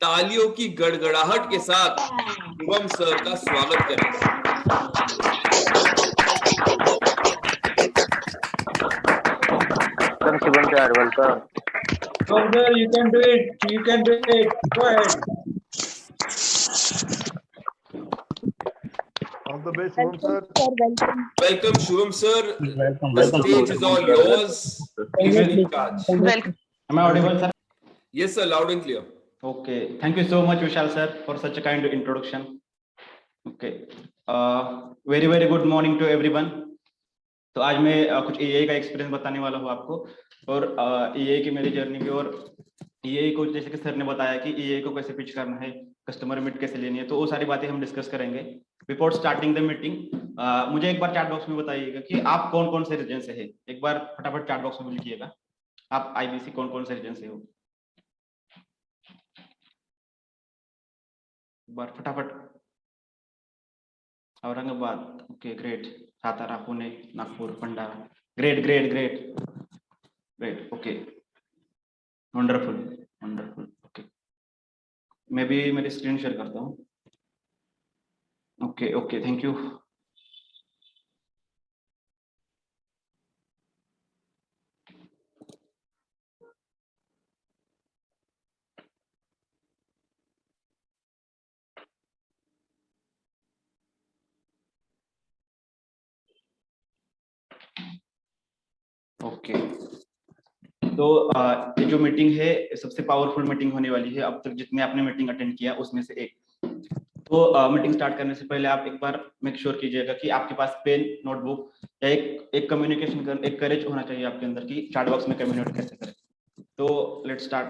तालियों की गड़गड़ाहट के साथ शुभम सर का स्वागत करें। Welcome, Shivam sir. Welcome. Shivam sir, you can do it. You can do it. Go ahead. All the best, Shivam sir. Welcome, Shivam sir. Welcome. The stage is all yours. Give it in charge. Welcome. Am I audible, sir? Yes, sir. Loud and clear. Okay. Thank you so much, Vishal sir, for such a kind introduction. Okay. Very very good morning to everyone. तो आज मैं कुछ EA का experience बताने वाला हूँ आपको और EA की मेरी जर्नी की और EA को जैसे कि सर ने बताया कि EA को कैसे पिच करना है, कस्टमर मीट कैसे लेनी है, तो वो सारी बातें हम डिस्कस करेंगे। बिफोर स्टार्टिंग द मीटिंग मुझे एक बार चैट बॉक्स में बताइएगा कि आप कौन कौन से रीजन से है। एक बार फटाफट चैट बॉक्स में लिखिएगा आप IBC कौन कौन से रीजन से हो, एक बार फटाफट। Aurangabad, okay great. Satara, Pune, Nagpur, Bhandara, great great great great, okay wonderful wonderful. Okay मैं भी मेरी स्क्रीन शेयर करता हूँ। Okay okay thank you. Okay तो ये जो मीटिंग है सबसे पावरफुल मीटिंग होने वाली है अब तक जितने आपने मीटिंग अटेंड किया उसमें से एक। तो मीटिंग स्टार्ट करने से पहले आप एक बार मेक श्योर कीजिएगा कि आपके पास पेन, नोटबुक या एक कम्युनिकेशन कर एक करेज होना चाहिए आपके अंदर कि चैट बॉक्स में कम्युनिकेट कैसे करें। तो लेट्स स्टार्ट।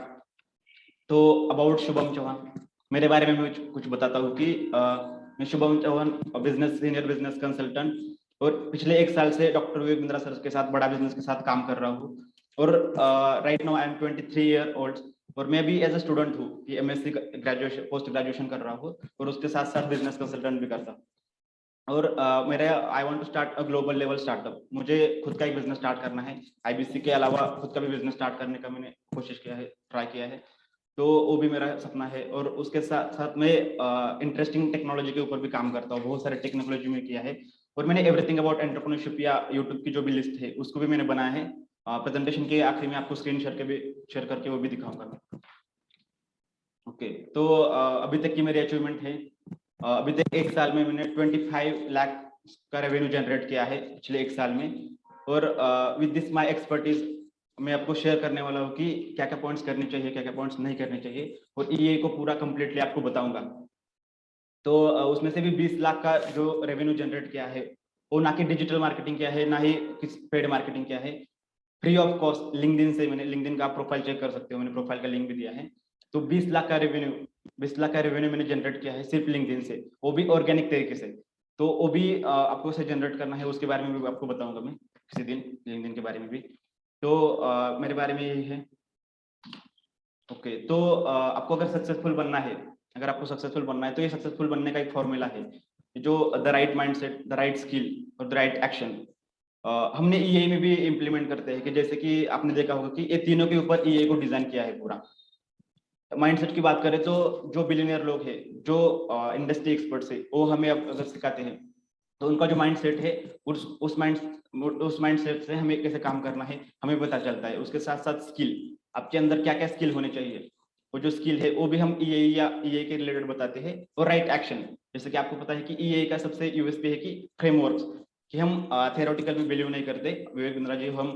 तो अबाउट शुभम चौहान, मेरे बारे में मैं कुछ बताता हूँ कि मैं Shubham Chauhan business senior business consultant और पिछले 1 साल से डॉक्टर विवेक बिंद्रा सर के साथ बड़ा बिजनेस के साथ काम कर रहा हूँ और right now I am 23 year old और मैं भी एज ए स्टूडेंट हूँ कि MSc ग्रेजुएशन पोस्ट ग्रेजुएशन कर रहा हूँ और उसके साथ साथ बिजनेस कंसल्टेंट भी करता हूँ। और मेरा I want to start a global level startup. मुझे खुद का एक बिजनेस स्टार्ट करना है। IBC के अलावा खुद का भी बिजनेस स्टार्ट करने का मैंने कोशिश किया है, ट्राई किया है, तो वो भी मेरा सपना है। और उसके साथ साथ मैं इंटरेस्टिंग टेक्नोलॉजी के ऊपर भी काम करता हूँ, बहुत सारे टेक्नोलॉजी में किया है और मैंने एवरीथिंग अबाउट एंटरप्रेन्योरशिप या यूट्यूब की जो भी लिस्ट है उसको भी मैंने बनाया है। प्रेजेंटेशन के आखिरी में आपको स्क्रीन शेयर करके वो भी दिखाऊंगा मैं। ओके तो अभी तक की मेरी अचीवमेंट है, अभी तक 1 साल में मैंने 25 लाख का रेवेन्यू जनरेट किया है पिछले 1 साल में। और विद दिस माय एक्सपर्टीज मैं आपको शेयर करने वाला हूँ कि क्या क्या पॉइंट्स करने चाहिए, क्या क्या पॉइंट्स नहीं करने चाहिए और EA को पूरा कंप्लीटली आपको बताऊंगा। तो उसमें से भी 20 लाख का जो रेवेन्यू जनरेट किया है वो ना कि डिजिटल मार्केटिंग किया है, ना ही किस पेड मार्केटिंग किया है, फ्री ऑफ कॉस्ट लिंक्डइन से। मैंने लिंक्डइन का आप प्रोफाइल चेक कर सकते हो, मैंने प्रोफाइल का लिंक भी दिया है। तो 20 लाख का रेवेन्यू मैंने जनरेट किया है सिर्फ लिंक्डइन से, वो भी ऑर्गेनिक तरीके से। तो वो भी आपको से जनरेट करना है, उसके बारे में भी आपको बताऊंगा मैं किसी दिन, लिंक्डइन के बारे में भी। तो मेरे बारे में यही है। ओके तो आपको अगर सक्सेसफुल बनना है, अगर आपको सक्सेसफुल बनना है तो ये सक्सेसफुल बनने का एक फॉर्मूला है जो the right mindset, the right skill और द राइट एक्शन हमने EA में भी इम्प्लीमेंट करते हैं। कि जैसे कि आपने देखा होगा कि ये तीनों के ऊपर EA को डिजाइन किया है पूरा। माइंडसेट की बात करें तो जो बिलियनियर लोग हैं, जो इंडस्ट्री एक्सपर्ट्स है, वो हमें अगर सिखाते हैं तो उनका जो माइंडसेट है उस माइंडसेट से हमें कैसे काम करना है हमें पता चलता है। उसके साथ साथ स्किल, आपके अंदर क्या क्या स्किल होने चाहिए, वो जो स्किल है वो भी हम EA के रिलेटेड बताते हैं। और राइट एक्शन, जैसे कि आपको पता है कि EA का सबसे USP है कि फ्रेमवर्क्स, कि हम थियोरेटिकल में बिलीव नहीं करते विवेक बिंद्रा जी, हम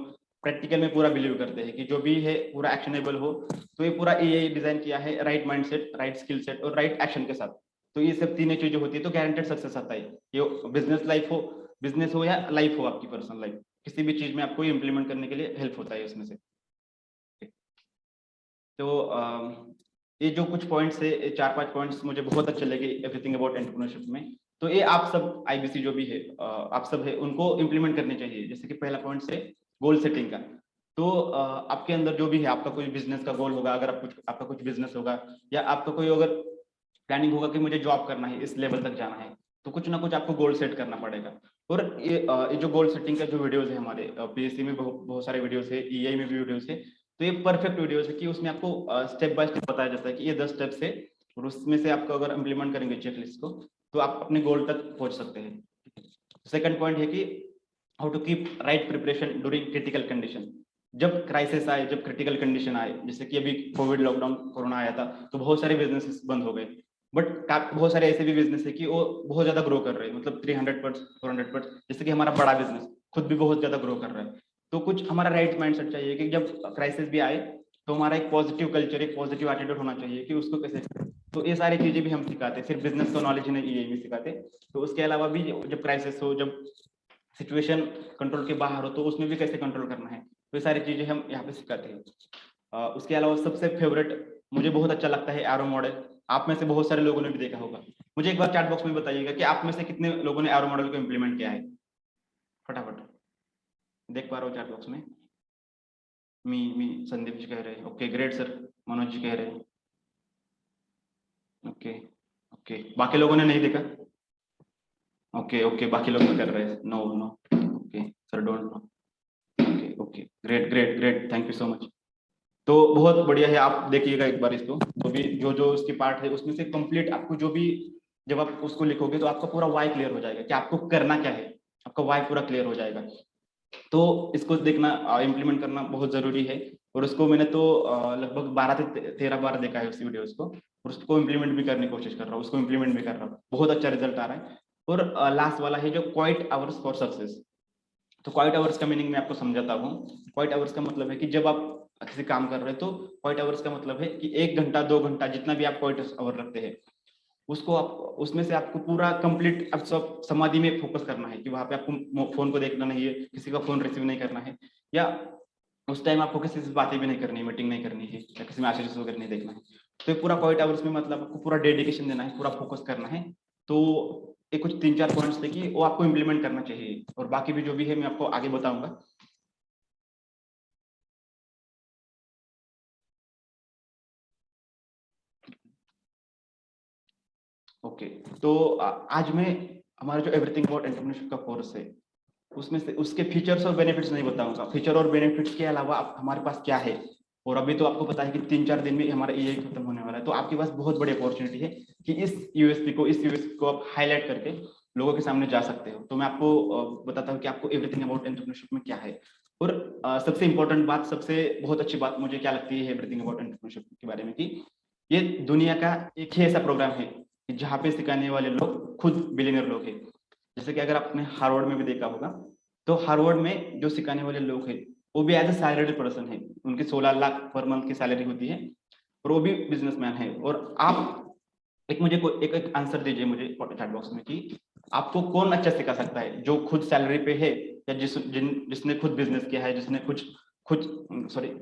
प्रैक्टिकल में पूरा बिलीव करते हैं कि जो भी है पूरा एक्शनेबल हो। तो ये पूरा EA डिजाइन किया है right mindset, right skill set और राइट एक्शन के साथ। तो ये सब तीनों चीजें होती है तो गारंटेड सक्सेस आता है। ये बिजनेस हो या लाइफ हो, आपकी पर्सनल लाइफ, किसी भी चीज में आपको इम्प्लीमेंट करने के लिए हेल्प होता है उसमें से। तो ये जो कुछ पॉइंट्स है, 4-5 पॉइंट्स मुझे बहुत अच्छे लगे एवरीथिंग अबाउट एंटरप्रेन्योरशिप में। तो ये आप सब IBC जो भी है आप सब है उनको इम्प्लीमेंट करने चाहिए। जैसे कि पहला पॉइंट है गोल सेटिंग का। तो आपके अंदर जो भी है, आपका कोई बिजनेस का गोल होगा, अगर आपका कुछ बिजनेस होगा या आपका कोई अगर प्लानिंग होगा कि मुझे जॉब करना है, इस लेवल तक जाना है, तो कुछ ना कुछ आपको गोल सेट करना पड़ेगा। और ये जो गोल सेटिंग का जो वीडियोस है हमारे PSC में बहुत सारे वीडियोस है, EI में भी वीडियोस है, तो ये परफेक्ट वीडियोस है कि उसमें आपको स्टेप बाय स्टेप बताया जाता है कि ये 10 स्टेप्स है और उसमें से आपको अगर इम्प्लीमेंट करेंगे चेकलिस्ट को तो आप अपने गोल तक पहुंच सकते हैं। सेकंड पॉइंट है कि how to keep right preparation during critical condition. जब क्राइसिस आए, जब क्रिटिकल कंडीशन आए, जैसे कि अभी कोविड लॉकडाउन कोरोना आया था तो बहुत सारे बिजनेसेस बंद हो गए, बट बहुत सारे ऐसे भी बिजनेस है कि वो बहुत ज्यादा ग्रो कर रहे हैं, मतलब 300% 400%, जैसे कि हमारा बड़ा बिजनेस खुद भी बहुत ज्यादा ग्रो कर रहा है। तो कुछ हमारा राइट माइंडसेट चाहिए कि जब क्राइसिस भी आए तो हमारा एक पॉजिटिव कल्चर, एक पॉजिटिव एटीट्यूड होना चाहिए कि उसको कैसे, तो ये सारी चीजें भी हम सिखाते हैं, सिर्फ बिजनेस का नॉलेज नहीं ये भी सिखाते। तो उसके अलावा भी जब क्राइसिस हो, जब सिचुएशन कंट्रोल के बाहर हो तो उसमें भी कैसे कंट्रोल करना है, तो ये सारी चीजें हम यहाँ पे सिखाते हैं। उसके अलावा सबसे फेवरेट मुझे बहुत अच्छा लगता है एरो मॉडल। आप में से बहुत सारे लोगों ने भी देखा होगा। मुझे एक बार चैट बॉक्स में बताइएगा कि आप में से कितने लोगों ने एरो मॉडल को इम्प्लीमेंट किया है, फटाफट देख पा रहा हूँ चैट बॉक्स में। मी संदीप जी कह रहे हैं, okay great sir. Manoj ji कह रहे हैं, ओके ओके। बाकी लोगों ने नहीं देखा, ओके ओके। बाकी लोग कर रहे हैं, no no, okay sir don't know, okay okay great great great, thank you so much. तो बहुत बढ़िया है, आप देखिएगा एक बार इसको, तो भी जो जो इसकी पार्ट है उसमें से कंप्लीट आपको जो भी, जब आप उसको लिखोगे तो आपका पूरा वाई क्लियर हो जाएगा कि आपको करना क्या है, आपका वाई पूरा क्लियर हो जाएगा। तो इसको देखना, इम्प्लीमेंट करना बहुत जरूरी है। और उसको मैंने तो लगभग 12 से 13 बार देखा है उस वीडियोस को, और उसको इम्प्लीमेंट भी करने की कोशिश कर रहा हूँ, उसको इम्प्लीमेंट भी कर रहा हूँ, बहुत अच्छा रिजल्ट आ रहा है। और लास्ट वाला है जो क्वाइट आवर्स फॉर सक्सेस। तो क्वाइट आवर्स का मीनिंग मैं आपको समझाता हूँ। क्वाइट आवर्स का मतलब है कि जब आप किसी काम कर रहे हैं तो क्वाइट आवर्स का मतलब है कि 1 घंटा 2 घंटा जितना भी आप क्वाइट आवर रखते हैं उसको आप, उसमें से आपको पूरा कंप्लीट अब सब समाधि में फोकस करना है कि वहां पे आपको फोन को देखना नहीं है, किसी का फोन रिसीव नहीं करना है, या उस टाइम आपको किसी से बातें भी नहीं करनी है, मीटिंग नहीं करनी है, या किसी मैसेजेस वगैरह नहीं देखना है। तो ये पूरा क्वाइट आवर्स में मतलब आपको पूरा डेडिकेशन देना है, पूरा फोकस करना है। तो ये कुछ 3-4 पॉइंट्स थे कि वो आपको इम्प्लीमेंट करना चाहिए, और बाकी भी जो भी है मैं आपको आगे बताऊंगा। ओके तो आज मैं हमारा जो एवरीथिंग अबाउट एंटरप्रेन्योरशिप का कोर्स है उसमें से उसके फीचर्स और बेनिफिट्स नहीं बताऊंगा। फीचर और बेनिफिट्स के अलावा आप हमारे पास क्या है, और अभी तो आपको पता है कि 3-4 दिन में हमारा ईए खत्म होने वाला है, तो आपके पास बहुत बड़ी अपॉर्चुनिटी है कि इस यूएसपी को आप हाईलाइट करके लोगों के सामने जा सकते हो। तो मैं आपको बताता हूँ कि आपको एवरीथिंग अबाउट एंटरप्रेन्योरशिप में क्या है। और सबसे इंपॉर्टेंट बात, सबसे बहुत अच्छी बात मुझे क्या लगती है एवरीथिंग अबाउट एंटरप्रेन्योरशिप के बारे में, कि ये दुनिया का एक ही ऐसा प्रोग्राम है जहाँ पे सिखाने वाले लोग खुद बिलियनर लोग हैं। जैसे कि अगर आपने हार्वर्ड में भी देखा होगा, तो हार्वर्ड में जो सिखाने वाले लोग हैं वो भी एज ए सैलरीड पर्सन है, उनकी 16 लाख पर मंथ की सैलरी होती है, और वो भी बिजनेसमैन है। और आप एक मुझे एक आंसर दीजिए मुझे चैट बॉक्स में कि आपको कौन अच्छा सिखा सकता है, जो खुद सैलरी पे है या जिसने खुद बिजनेस किया है, जिसने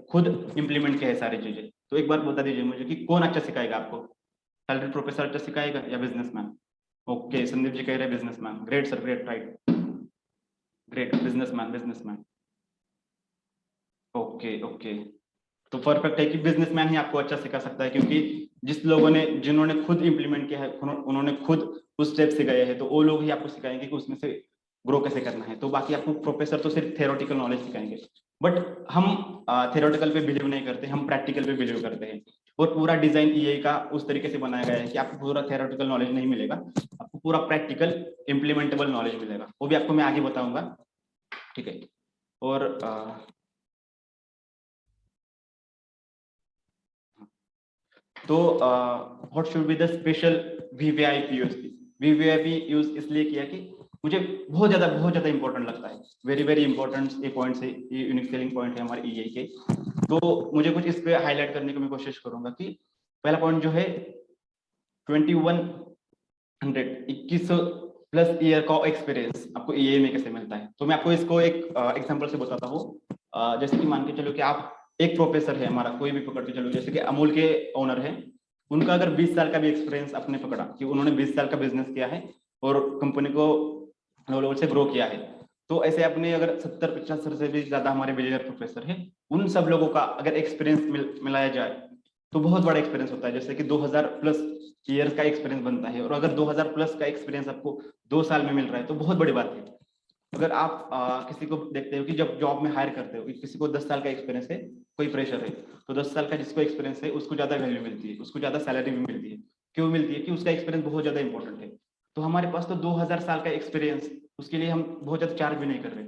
खुद इंप्लीमेंट किया है सारी चीजें। तो एक बार बता दीजिए मुझे कि कौन अच्छा सिखाएगा आपको, सैलरी प्रोफेसर अच्छा सिखाएगा या बिजनेसमैन? ओके संदीप जी कह रहे हैं businessman, great sir great, right great, businessman. Okay okay, तो परफेक्ट है कि बिजनेसमैन ही आपको अच्छा सिखा सकता है, क्योंकि जिन्होंने खुद इंप्लीमेंट किया है, उन्होंने खुद उस स्टेप से गए हैं, तो वो लोग ही आपको सिखाएंगे कि उसमें से ग्रो कैसे करना है। तो बाकी आपको प्रोफेसर तो सिर्फ थ्योरेटिकल नॉलेज सिखाएंगे, बट हम थ्योरेटिकल पे बिलीव नहीं करते, हम प्रैक्टिकल पे बिलीव करते हैं। और पूरा डिजाइन ईए का उस तरीके से बनाया गया है कि आपको पूरा थ्योरेटिकल नॉलेज नहीं मिलेगा, आपको पूरा प्रैक्टिकल इम्प्लीमेंटेबल नॉलेज मिलेगा, वो भी आपको मैं आगे बताऊंगा, ठीक है। और तो what should be the special VVIP use? VVIP use इसलिए किया कि मुझे बहुत ज्यादा इंपॉर्टेंट लगता है, वेरी वेरी इंपॉर्टेंट ये पॉइंट है, ये यूनिक सेलिंग पॉइंट है हमारे ईए के। तो मुझे कुछ इस पे हाईलाइट करने की मैं कोशिश करूंगा कि पहला पॉइंट जो है 2100 प्लस ईयर का एक्सपीरियंस आपको ईए में कैसे मिलता है। तो मैं आपको इसको एक एग्जांपल से बताता हूँ। जैसे कि मान के चलो कि आप एक प्रोफेसर है हमारा, कोई भी पकड़ के चलो, जैसे कि अमूल के ओनर है, उनका अगर 20 साल का भी एक्सपीरियंस आपने पकड़ा कि उन्होंने 20 साल का बिजनेस किया है और कंपनी को लो लेवल से ग्रो किया है, तो ऐसे अपने अगर 70-75 से भी ज्यादा हमारे बिलियनर प्रोफेसर है, उन सब लोगों का अगर एक्सपीरियंस मिलाया जाए तो बहुत बड़ा एक्सपीरियंस होता है। जैसे कि 2000 प्लस ईयर्स का एक्सपीरियंस बनता है, और अगर 2000 प्लस का एक्सपीरियंस आपको 2 साल में मिल रहा है तो बहुत बड़ी बात है। अगर आप किसी को देखते हो कि जब जॉब में हायर करते हो, किसी को 10 साल का एक्सपीरियंस है कोई प्रेशर है, तो 10 साल का जिसको एक्सपीरियंस है उसको ज्यादा वैल्यू मिलती है, उसको ज्यादा सैलरी भी मिलती है। क्यों मिलती है? कि उसका एक्सपीरियंस बहुत ज्यादा इंपॉर्टेंट है। तो हमारे पास तो 2000 साल का एक्सपीरियंस, उसके लिए हम बहुत ज्यादा चार्ज भी नहीं कर रहे।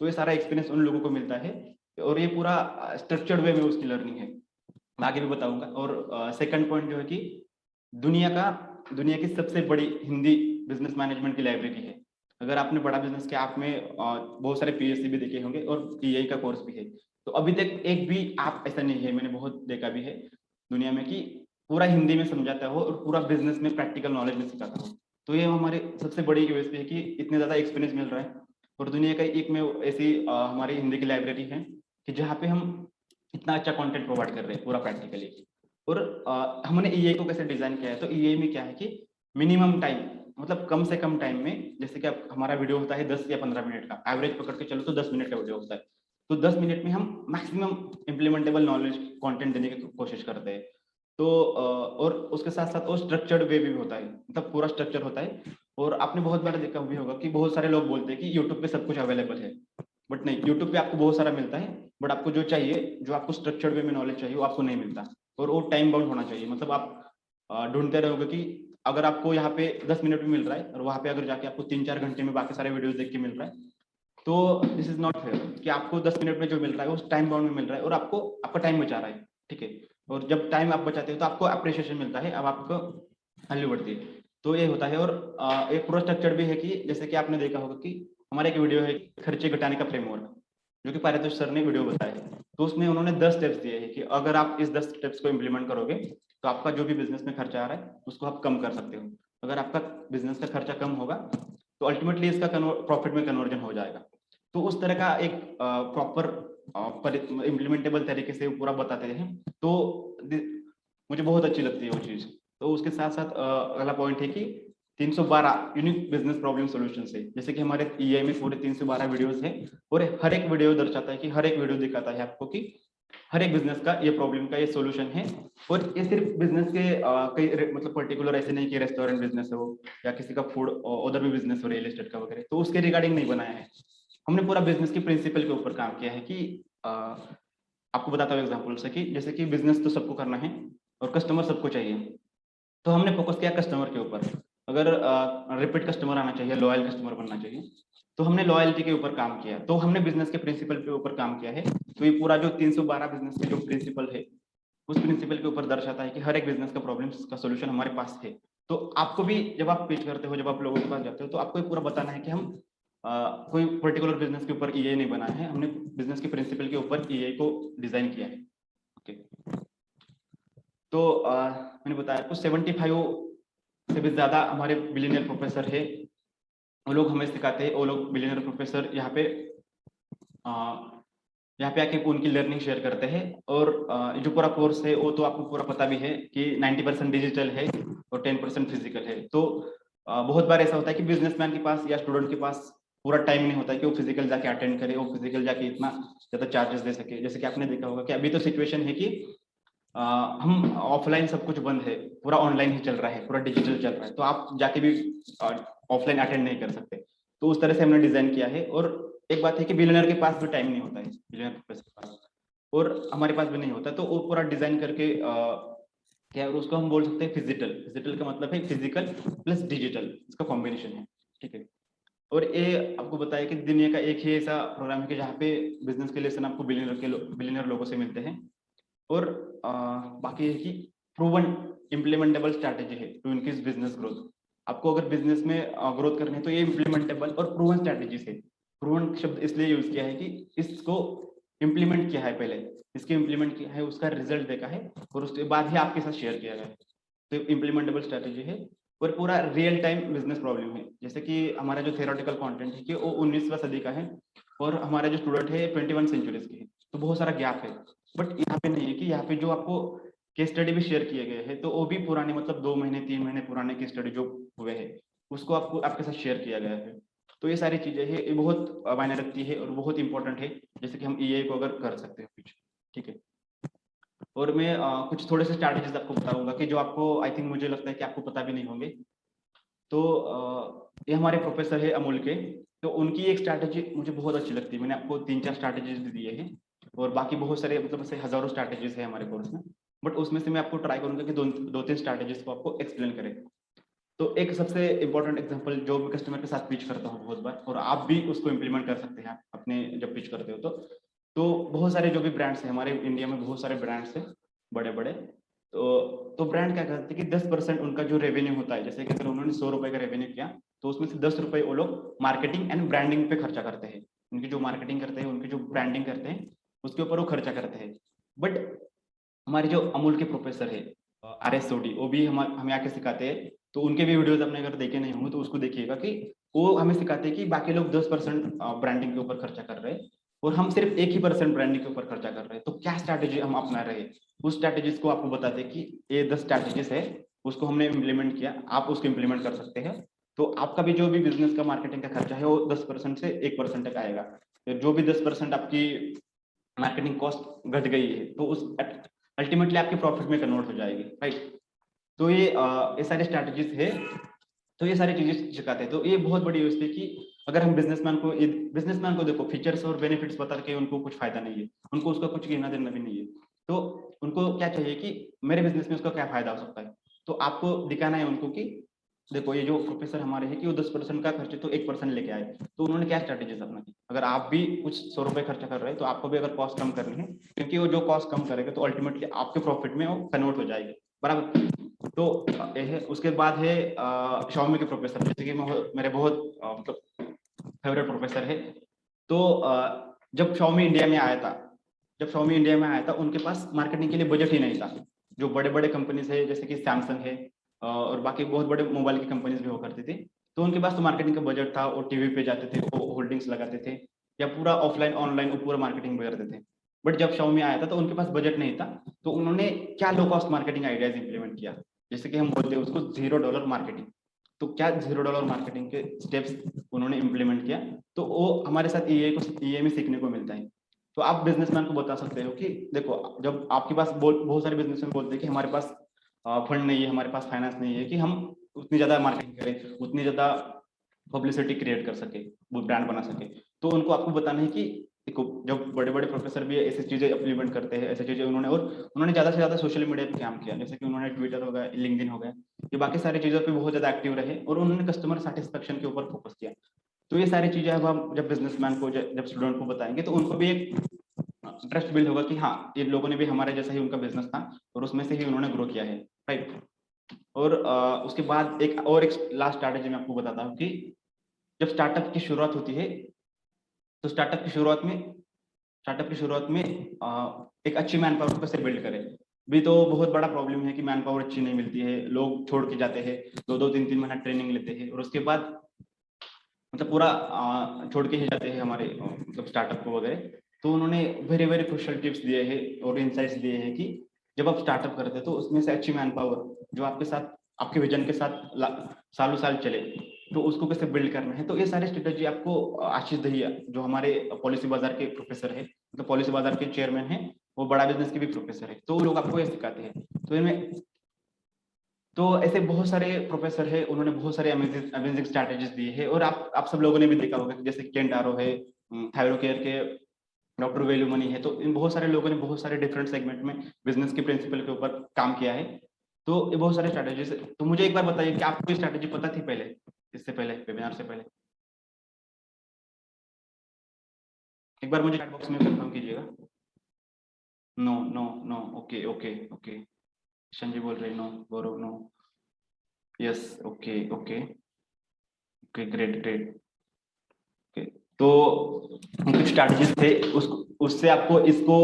तो ये सारा एक्सपीरियंस उन लोगों को मिलता है और ये पूरा स्ट्रक्चर्ड वे में उसकी लर्निंग है। मैं आगे भी बताऊंगा। और सेकंड पॉइंट जो है कि दुनिया की सबसे बड़ी हिंदी बिजनेस मैनेजमेंट की लाइब्रेरी है। अगर आपने बड़ा बिजनेस किया, आप में बहुत सारे पीएससी भी देखे होंगे और ईआई का कोर्स भी है। तो अभी तक एक भी आप ऐसा नहीं है, मैंने बहुत देखा भी है दुनिया में, कि पूरा हिंदी में समझाता हो और पूरा बिजनेस में प्रैक्टिकल नॉलेज में सिखाता हो। तो ये हमारे सबसे बड़ी यूएसपी है कि इतने ज्यादा एक्सपीरियंस मिल रहा है। और दुनिया का एक में ऐसी हमारी हिंदी की लाइब्रेरी है कि जहाँ पे हम इतना अच्छा कंटेंट प्रोवाइड कर रहे हैं पूरा प्रैक्टिकली। और हमने ईआई को कैसे डिजाइन किया है, तो ईआई में क्या है कि मिनिमम टाइम, मतलब कम से कम टाइम में, जैसे कि अब हमारा वीडियो होता है 10 या 15 मिनट का, एवरेज पकड़ के चलो तो 10 मिनट का वीडियो होता है। तो 10 मिनट में हम मैक्सिमम इम्प्लीमेंटेबल नॉलेज कंटेंट देने की कोशिश करते हैं। तो और उसके साथ साथ वो स्ट्रक्चर्ड वे भी होता है, मतलब पूरा स्ट्रक्चर होता है। और आपने बहुत बार देखा भी होगा कि बहुत सारे लोग बोलते हैं कि यूट्यूब पे सब कुछ अवेलेबल है, बट नहीं, यूट्यूब पे आपको बहुत सारा मिलता है, बट आपको जो चाहिए, जो आपको स्ट्रक्चर्ड वे में नॉलेज चाहिए, वो आपको नहीं मिलता। और वो टाइम बाउंड होना चाहिए, मतलब आप ढूंढते रहोगे कि अगर आपको यहाँ पे 10 मिनट में मिल रहा है और वहां पे अगर जाके आपको 3-4 घंटे में बाकी सारे वीडियोस देख के मिल रहा है, तो दिस इज नॉट फेयर कि आपको 10 मिनट में जो मिल रहा है वो टाइम बाउंड में मिल रहा है और आपको आपका टाइम बचा रहा है। ठीक है, और जब टाइम आप बचाते हो तो आपको अप्रिशिएशन मिलता है, अब आपको वैल्यू बढ़ती है। तो ये होता है। और एक पूरा स्ट्रक्चर भी है कि जैसे कि आपने देखा होगा कि हमारा एक वीडियो है खर्चे घटाने का फ्रेमवर्क, जो कि पारितोष सर ने वीडियो बताया है। तो उसमें उन्होंने 10 स्टेप्स दिए हैं कि अगर आप इस 10 स्टेप्स को इम्प्लीमेंट करोगे तो आपका जो भी बिजनेस में खर्चा आ रहा है उसको आप कम कर सकते हो। अगर आपका बिजनेस का खर्चा कम होगा तो अल्टीमेटली इसका प्रॉफिट में कन्वर्जन हो जाएगा। तो उस तरह का एक प्रॉपर इम्प्लीमेंटेबल तरीके से पूरा बताते हैं। तो मुझे बहुत अच्छी लगती है वो चीज। तो उसके साथ साथ अगला पॉइंट है कि 312 यूनिक बिजनेस प्रॉब्लम सॉल्यूशंस है। जैसे कि हमारे ईआई में पूरे 312 वीडियोस हैं और हर एक वीडियो दर्शाता है कि हर एक वीडियो दिखाता है आपको कि हर एक बिजनेस का ये प्रॉब्लम का ये सॉल्यूशन है। और ये सिर्फ बिजनेस के कई मतलब पर्टिकुलर ऐसे नहीं कि रेस्टोरेंट बिजनेस हो या किसी का फूड उधर भी बिजनेस हो, रियल एस्टेट का वगैरह, तो उसके रिगार्डिंग नहीं बनाया है। हमने पूरा बिजनेस के प्रिंसिपल के ऊपर काम किया है कि आपको बताता हूँ एग्जाम्पल से कि जैसे कि बिजनेस तो सबको करना है और कस्टमर सबको चाहिए। तो हमने फोकस किया कस्टमर के ऊपर। अगर रिपीट कस्टमर आना चाहिए, लॉयल कस्टमर बनना चाहिए, तो हमने लॉयल्टी के ऊपर काम किया। तो हमने बिजनेस के प्रिंसिपल के ऊपर काम किया है। तो ये पूरा जो 312 बिजनेस के जो प्रिंसिपल है उस प्रिंसिपल के ऊपर दर्शाता है कि हर एक बिजनेस का प्रॉब्लम का सोल्यूशन हमारे पास है। तो आपको भी जब आप पिच करते हो, जब आप लोगों के पास जाते हो, तो आपको ये पूरा बताना है कि हम कोई पर्टिकुलर बिजनेस के ऊपर ईआई नहीं बनाया है, हमने बिजनेस के प्रिंसिपल के ऊपर ईआई को डिजाइन किया है। ओके, तो मैंने बताया आपको 75 से भी ज्यादा हमारे बिलियनियर प्रोफेसर है, वो लोग हमें सिखाते हैं। वो लोग बिलियनियर प्रोफेसर यहाँ पे आके उनकी लर्निंग शेयर करते हैं। और जो पूरा कोर्स है वो तो आपको पूरा पता भी है कि 90% डिजिटल है और 10% फिजिकल है। तो बहुत बार ऐसा होता है कि बिजनेसमैन के पास या स्टूडेंट के पास पूरा टाइम नहीं होता है कि वो फिजिकल जाके अटेंड करे, वो फिजिकल जाके इतना ज्यादा चार्जेस दे सके। जैसे कि आपने देखा होगा कि अभी तो सिचुएशन है कि हम ऑफलाइन सब कुछ बंद है, पूरा ऑनलाइन ही चल रहा है, पूरा डिजिटल चल रहा है, तो आप जाके भी ऑफलाइन अटेंड नहीं कर सकते। तो उस तरह से हमने डिजाइन किया है। और एक बात है कि बिलियनर के पास भी टाइम नहीं होता है, बिलियनर के पास, और हमारे पास भी नहीं होता। तो वो पूरा डिजाइन करके क्या है, उसको हम बोल सकते हैं फिजिटल। फिजिटल का मतलब है फिजिकल प्लस डिजिटल, इसका कॉम्बिनेशन है। ठीक है, और ये आपको बताया कि दुनिया का एक ही ऐसा प्रोग्राम है कि जहाँ पे बिजनेस के लेसन आपको बिलियनर लोगों से मिलते हैं। और बाकी है कि प्रूवन इम्प्लीमेंटेबल स्ट्रैटेजी है टू इंक्रीज बिजनेस ग्रोथ। आपको अगर बिजनेस में ग्रोथ करनी है तो ये इम्प्लीमेंटेबल और प्रूवन स्ट्रैटेजी है। प्रूवन शब्द इसलिए यूज किया है कि इसको इम्प्लीमेंट किया है, पहले इसके इम्प्लीमेंट किया है, उसका रिजल्ट देखा है और उसके बाद ही आपके साथ शेयर किया गया है। तो इम्प्लीमेंटेबल स्ट्रैटेजी है और पूरा रियल टाइम बिजनेस प्रॉब्लम है। जैसे कि हमारा जो थ्योरेटिकल कंटेंट है कि वो 19वीं सदी का है और हमारे जो स्टूडेंट है 21 सेंचुरीज के है, तो बहुत सारा गैप है। बट यहाँ पे नहीं है कि यहाँ पे जो आपको केस स्टडी भी शेयर किए गए हैं तो वो भी पुराने, मतलब 2 महीने 3 महीने पुराने केस स्टडी जो हुए हैं उसको आपको आपके साथ शेयर किया गया है। तो ये सारी चीजें है, ये बहुत मायने रखती है और बहुत इंपॉर्टेंट है, जैसे कि हम ईआई को अगर कर सकते हैं कुछ। ठीक है, और मैं कुछ थोड़े से स्ट्रैटेजीज आपको बताऊंगा कि जो आपको आई थिंक मुझे लगता है कि आपको पता भी नहीं होंगे। तो ये हमारे प्रोफेसर है अमूल के, तो उनकी एक स्ट्रैटेजी मुझे बहुत अच्छी लगती है। मैंने आपको 3-4 स्ट्रैटेजीज दिए हैं। और बाकी बहुत सारे मतलब ऐसे हजारों स्ट्रैटेजीज है हमारे कोर्स में, बट उसमें से मैं आपको ट्राई करूंगा कि दो तीन स्ट्रैटेजीज को आपको एक्सप्लेन करें। तो एक सबसे इंपॉर्टेंट एग्जांपल जो मैं कस्टमर के साथ पिच करता हूँ बहुत बार, और आप भी उसको इम्प्लीमेंट कर सकते हैं अपने जब पिच करते हो तो बहुत सारे जो भी ब्रांड्स हैं हमारे इंडिया में, बहुत सारे ब्रांड्स हैं बड़े बड़े। तो ब्रांड क्या करते हैं कि 10% उनका जो रेवेन्यू होता है, जैसे कि अगर उन्होंने 100 रुपए का रेवेन्यू किया तो उसमें से 10 रुपए वो लोग मार्केटिंग एंड ब्रांडिंग पे खर्चा करते हैं। उनकी जो मार्केटिंग करते हैं, उनकी जो ब्रांडिंग करते हैं, उसके ऊपर वो खर्चा करते हैं। बट हमारे जो अमूल के प्रोफेसर है RS सोडी, वो भी हमें आके सिखाते हैं। तो उनके भी वीडियोस आपने अगर देखे नहीं होंगे तो उसको देखिएगा कि वो हमें सिखाते हैं कि बाकी लोग 10% ब्रांडिंग के ऊपर खर्चा कर रहे हैं और हम सिर्फ 1% ब्रांडिंग के ऊपर खर्चा कर रहे हैं। तो क्या स्ट्रैटेजी हम अपना रहे हैं, उस स्ट्रैटेजीज को आपको बताते हैं कि ये 10 स्ट्रैटेजीज है, उसको हमने इम्प्लीमेंट किया, आप उसको इम्प्लीमेंट कर सकते हैं। तो आपका भी जो भी बिजनेस का मार्केटिंग का खर्चा है वो 10% से 1% तक आएगा। जो भी 10% आपकी मार्केटिंग कॉस्ट घट गई है तो उस अल्टीमेटली आपके प्रॉफिट में कन्वर्ट हो जाएगी, राइट। तो ये सारे स्ट्रैटेजीज है, तो ये सारी चीजें सिखाते हैं। तो ये बहुत बड़ी यूज है कि अगर हम बिजनेसमैन को देखो फीचर्स और बेनिफिट्स बता के उनको कुछ फायदा नहीं है, उनको उसका कुछ लेना देना भी नहीं है। तो उनको क्या चाहिए कि मेरे बिजनेस में उसका क्या फायदा हो सकता है। तो आपको दिखाना है उनको कि देखो ये जो प्रोफेसर हमारे हैं कि वो 10% का खर्चे तो 1% लेके आए। तो उन्होंने क्या स्ट्रैटेजीज अपना की, अगर आप भी कुछ 100 रुपए खर्चा कर रहे हैं तो आपको भी अगर कॉस्ट कम करनी है, क्योंकि वो जो कॉस्ट कम करेगा तो अल्टीमेटली आपके प्रॉफिट में वो कन्वर्ट हो जाएगी, बराबर। तो ये है। उसके बाद है Xiaomi के प्रोफेसर, जैसे कि मेरे बहुत मतलब फेवरेट प्रोफेसर है। तो जब Xiaomi इंडिया में आया था उनके पास मार्केटिंग के लिए बजट ही नहीं था। जो बड़े बड़े कंपनीज है जैसे कि सैमसंग है और बाकी बहुत बड़े मोबाइल की कंपनीज भी हो करती थी, तो उनके पास तो मार्केटिंग का बजट था, वो टीवी पे जाते थे, वो होल्डिंग्स लगाते थे, या पूरा ऑफलाइन ऑनलाइन पूरा मार्केटिंग करते थे। बट जब Xiaomi आया था तो उनके पास बजट नहीं था, तो उन्होंने क्या low cost marketing ideas implement किया, जैसे कि हम बोलते हैं उसको $0 मार्केटिंग। तो क्या $0 मार्केटिंग के स्टेप्स उन्होंने इंप्लीमेंट किया, तो वो हमारे साथ EA में सीखने को मिलता है। तो आप बिजनेसमैन को बता सकते हो कि देखो जब आपके पास बहुत सारे बिजनेसमैन बोलते हैं कि हमारे पास फंड नहीं है, हमारे पास फाइनेंस नहीं है कि हम उतनी ज्यादा मार्केटिंग करें, उतनी ज्यादा पब्लिसिटी क्रिएट कर सके, वो ब्रांड बना सके। तो उनको आपको बताना है कि देखो जब बड़े बड़े प्रोफेसर भी ऐसी चीजें इम्प्लीमेंट करते हैं, ऐसी चीजें उन्होंने ज्यादा से ज्यादा सोशल मीडिया पे काम किया, जैसे कि उन्होंने ट्विटर हो गया, लिंक्डइन हो गया, ये बाकी सारी चीजों पे बहुत ज्यादा एक्टिव रहे और उन्होंने कस्टमर सेटिस्फेक्शन के ऊपर फोकस किया। तो ये सारी चीजें अब हम जब बिजनेसमैन को जब स्टूडेंट को बताएंगे तो उनको भी एक ट्रस्ट बिल्ड होगा कि हाँ ये लोगों ने भी हमारे जैसा ही उनका बिजनेस था और उसमें से ही उन्होंने ग्रो किया है, राइट। और उसके बाद एक लास्ट स्ट्रैटेजी मैं आपको बताता हूँ कि जब स्टार्टअप की शुरुआत होती है तो स्टार्टअप की शुरुआत में एक अच्छी मैन पावर को कैसे बिल्ड करें। भी तो बहुत बड़ा प्रॉब्लम है कि मैन पावर अच्छी नहीं मिलती है, लोग छोड़ के जाते हैं, 2-3 महीना ट्रेनिंग लेते हैं और उसके बाद मतलब पूरा छोड़ के ही जाते हैं हमारे मतलब स्टार्टअप को वगैरह। तो उन्होंने वेरी वेरी क्रूशियल टिप्स दिए हैं और इनसाइट्स दिए हैं कि जब आप स्टार्टअप करते हैं तो उसमें से अच्छी मैन पावर जो आपके साथ आपके विजन के साथ सालों साल चले, तो उसको कैसे बिल्ड करना है। तो ये सारी स्ट्रेटेजी आपको आशीष दहिया जो हमारे पॉलिसी बाजार के प्रोफेसर है, मतलब पॉलिसी बाजार के चेयरमैन है, वो बड़ा बिजनेस के भी प्रोफेसर है, तो वो लोग आपको ये सिखाते हैं। तो इनमें तो ऐसे बहुत सारे प्रोफेसर है, उन्होंने बहुत सारे अमेजिंग स्ट्रैटेजीज दिए हैं और आप सब लोगों ने भी देखा होगा जैसे केंट आरो है, थायरोकेयर के डॉक्टर वेलुमनी है। तो इन बहुत सारे लोगों ने बहुत सारे डिफरेंट सेगमेंट में बिजनेस के प्रिंसिपल के ऊपर काम किया है। तो ये बहुत सारे स्ट्रैटेजीज। तो मुझे एक बार बताइए कि आपको ये स्ट्रैटेजी पता थी पहले, इससे पहले वेबिनार से पहले? एक बार मुझे चैट बॉक्स में कंफर्म कीजिएगा। No no no, okay okay okay, Sanjay बोल रहे no, Gaurav no, yes okay okay okay, great great okay. तो कुछ स्ट्रैटेजीज थे, उससे आपको इसको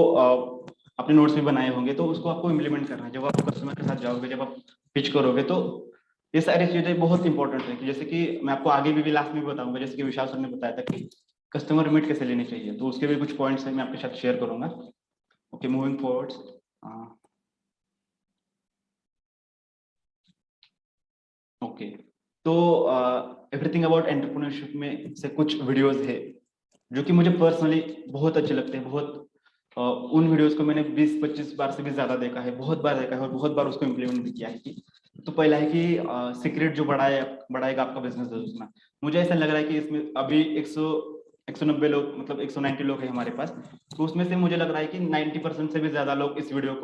अपने नोट्स भी बनाए होंगे तो उसको आपको इम्प्लीमेंट करना है। जब आप कस्टमर के साथ जाओगे, जब आप पिच करोगे, तो ये सारी चीजें बहुत इंपॉर्टेंट है कि जैसे कि मैं आपको आगे भी लास्ट में बताऊंगा, जैसे कि विशाल सर ने बताया था कि कस्टमर मीट कैसे लेनी चाहिए, तो उसके भी कुछ पॉइंट्स है मैं आपके साथ शेयर करूंगा। Okay, moving forward. ओके, तो एवरीथिंग अबाउट एंटरप्रेन्योरशिप में से कुछ वीडियोस है जो कि मुझे पर्सनली बहुत अच्छे लगते हैं। बहुत उन वीडियोस को मैंने 20-25 बार से भी ज्यादा देखा है, बहुत बार देखा है और बहुत बार उसको इम्प्लीमेंट भी किया है। कि तो पहला है कि सीक्रेट जो बढ़ाएगा आपका बिजनेस है उसमें। मुझे ऐसा लग रहा है कि इसमें अभी 190 लोग, मतलब 190 लोग हैं हमारे पास। तो उसमें से मुझे लग रहा है कि 90% से भी ज्यादा लोग इस वीडियो